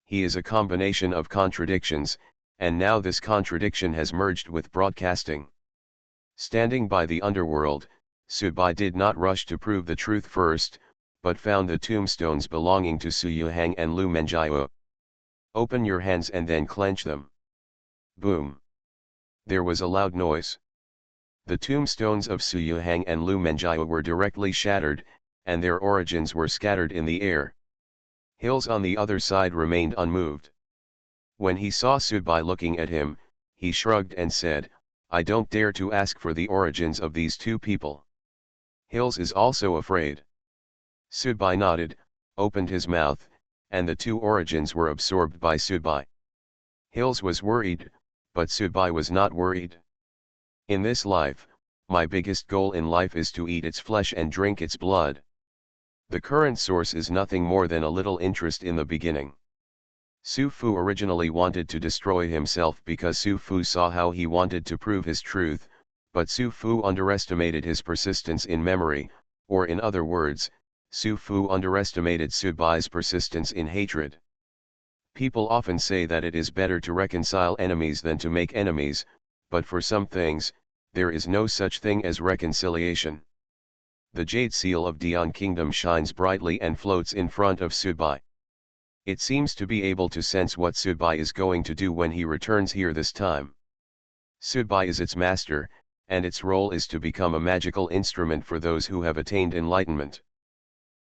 He is a combination of contradictions, and now this contradiction has merged with broadcasting. Standing by the underworld, Subai did not rush to prove the truth first, but found the tombstones belonging to Su Yuhang and Lu Menjiao. Open your hands and then clench them. Boom. There was a loud noise. The tombstones of Su Yuhang and Lu Menjiao were directly shattered, and their origins were scattered in the air. Hills on the other side remained unmoved. When he saw Subai looking at him, he shrugged and said, "I don't dare to ask for the origins of these two people." Hills is also afraid. Subai nodded, opened his mouth, and the two origins were absorbed by Subai. Hills was worried, but Subai was not worried. In this life, my biggest goal in life is to eat its flesh and drink its blood. The current source is nothing more than a little interest in the beginning. Su Fu originally wanted to destroy himself because Su Fu saw how he wanted to prove his truth, but Su Fu underestimated his persistence in memory, or in other words, Su Fu underestimated Subai's persistence in hatred. People often say that it is better to reconcile enemies than to make enemies, but for some things, there is no such thing as reconciliation. The jade seal of Dian Kingdom shines brightly and floats in front of Subai. It seems to be able to sense what Subai is going to do when he returns here this time. Subai is its master, and its role is to become a magical instrument for those who have attained enlightenment.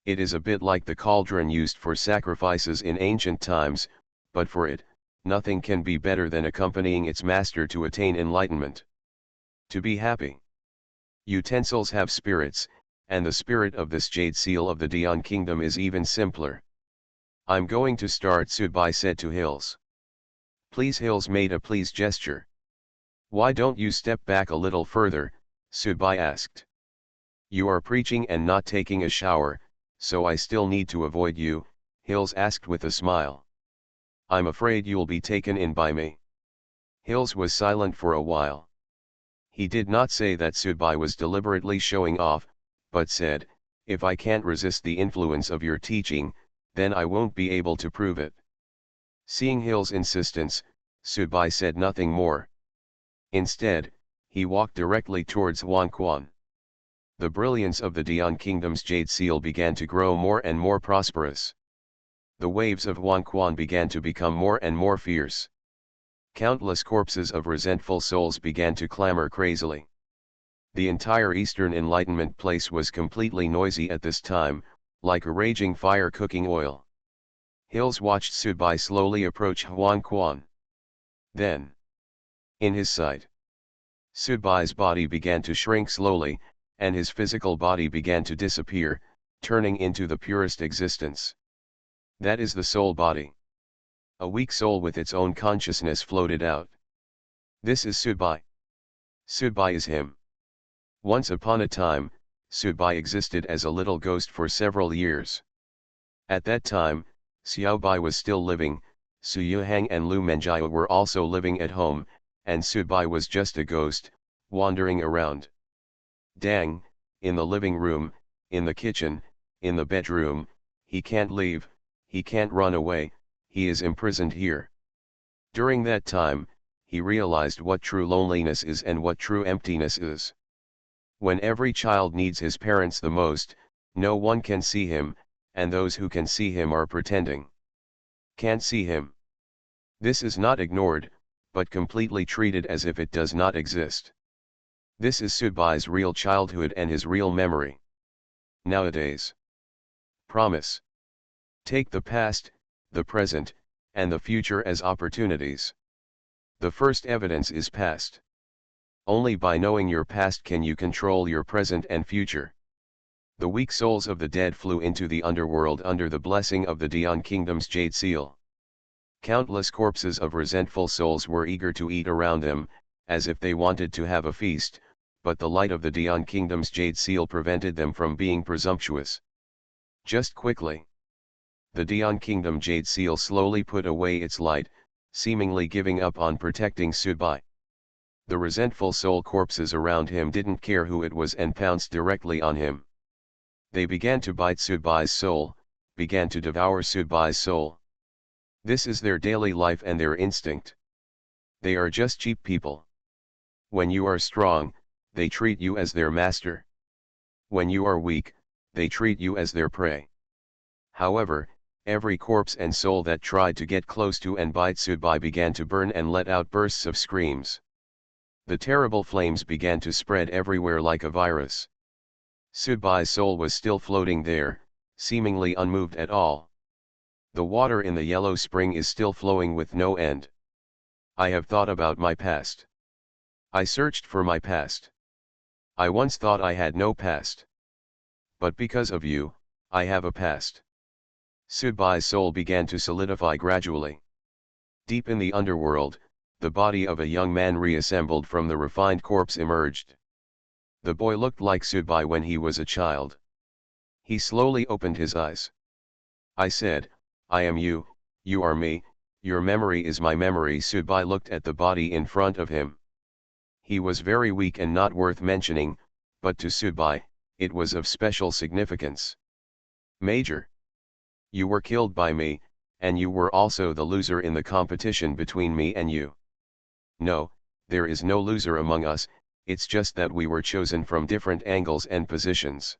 It is a bit like the cauldron used for sacrifices in ancient times, but for it, nothing can be better than accompanying its master to attain enlightenment. To be happy. Utensils have spirits, and the spirit of this jade seal of the Dian Kingdom is even simpler. "I'm going to start," Subai said to Hills. "Please." Hills made a please gesture. "Why don't you step back a little further?" Subai asked. "You are preaching and not taking a shower, so I still need to avoid you," Hills asked with a smile. "I'm afraid you'll be taken in by me." Hills was silent for a while. He did not say that Subai was deliberately showing off, but said, "If I can't resist the influence of your teaching, then I won't be able to prove it." Seeing Hill's insistence, Subai said nothing more. Instead, he walked directly towards Huan Quan. The brilliance of the Dian Kingdom's jade seal began to grow more and more prosperous. The waves of Huan Quan began to become more and more fierce. Countless corpses of resentful souls began to clamor crazily. The entire Eastern Enlightenment place was completely noisy at this time, like a raging fire cooking oil. Hills watched Subai slowly approach Huan Quan. Then, in his sight, Subai's body began to shrink slowly, and his physical body began to disappear, turning into the purest existence. That is the soul body. A weak soul with its own consciousness floated out. This is Subai. Subai is him. Once upon a time, Subai existed as a little ghost for several years. At that time, Xiaobai was still living, Su Yuhang and Lu Menjiao were also living at home, and Subai was just a ghost, wandering around. Dang, in the living room, in the kitchen, in the bedroom, he can't leave, he can't run away, he is imprisoned here. During that time, he realized what true loneliness is and what true emptiness is. When every child needs his parents the most, no one can see him, and those who can see him are pretending. Can't see him. This is not ignored, but completely treated as if it does not exist. This is Subai's real childhood and his real memory. Nowadays. Promise. Take the past, the present, and the future as opportunities. The first evidence is past. Only by knowing your past can you control your present and future. The weak souls of the dead flew into the underworld under the blessing of the Dian Kingdom's jade seal. Countless corpses of resentful souls were eager to eat around them, as if they wanted to have a feast, but the light of the Dian Kingdom's jade seal prevented them from being presumptuous. Just quickly. The Dian Kingdom jade seal slowly put away its light, seemingly giving up on protecting Subai. The resentful soul corpses around him didn't care who it was and pounced directly on him. They began to bite Sudbai's soul, began to devour Sudbai's soul. This is their daily life and their instinct. They are just cheap people. When you are strong, they treat you as their master. When you are weak, they treat you as their prey. However, every corpse and soul that tried to get close to and bite Sudbai began to burn and let out bursts of screams. The terrible flames began to spread everywhere like a virus. Sudbai's soul was still floating there, seemingly unmoved at all. The water in the yellow spring is still flowing with no end. I have thought about my past. I searched for my past. I once thought I had no past. But because of you, I have a past. Sudbai's soul began to solidify gradually. Deep in the underworld, the body of a young man reassembled from the refined corpse emerged. The boy looked like Sudbai when he was a child. He slowly opened his eyes. I said, I am you, you are me, your memory is my memory. Sudbai looked at the body in front of him. He was very weak and not worth mentioning, but to Sudbai, it was of special significance. Major. You were killed by me, and you were also the loser in the competition between me and you. No, there is no loser among us, it's just that we were chosen from different angles and positions.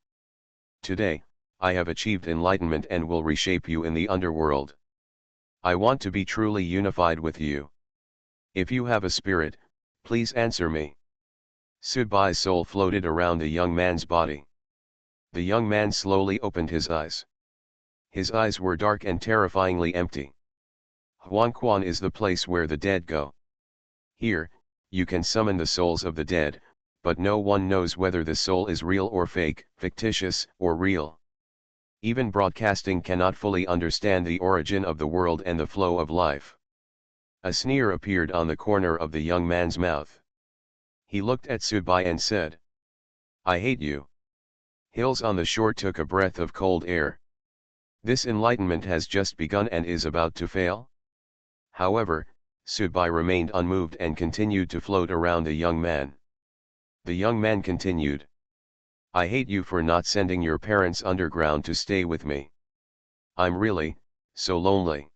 Today, I have achieved enlightenment and will reshape you in the underworld. I want to be truly unified with you. If you have a spirit, please answer me. Sudbai's soul floated around the young man's body. The young man slowly opened his eyes. His eyes were dark and terrifyingly empty. Huanquan is the place where the dead go. Here, you can summon the souls of the dead, but no one knows whether the soul is real or fake, fictitious or real. Even broadcasting cannot fully understand the origin of the world and the flow of life. A sneer appeared on the corner of the young man's mouth. He looked at Sudbai and said, I hate you. Hills on the shore took a breath of cold air. This enlightenment has just begun and is about to fail? However, Sudbai remained unmoved and continued to float around the young man. The young man continued. I hate you for not sending your parents underground to stay with me. I'm really, so lonely.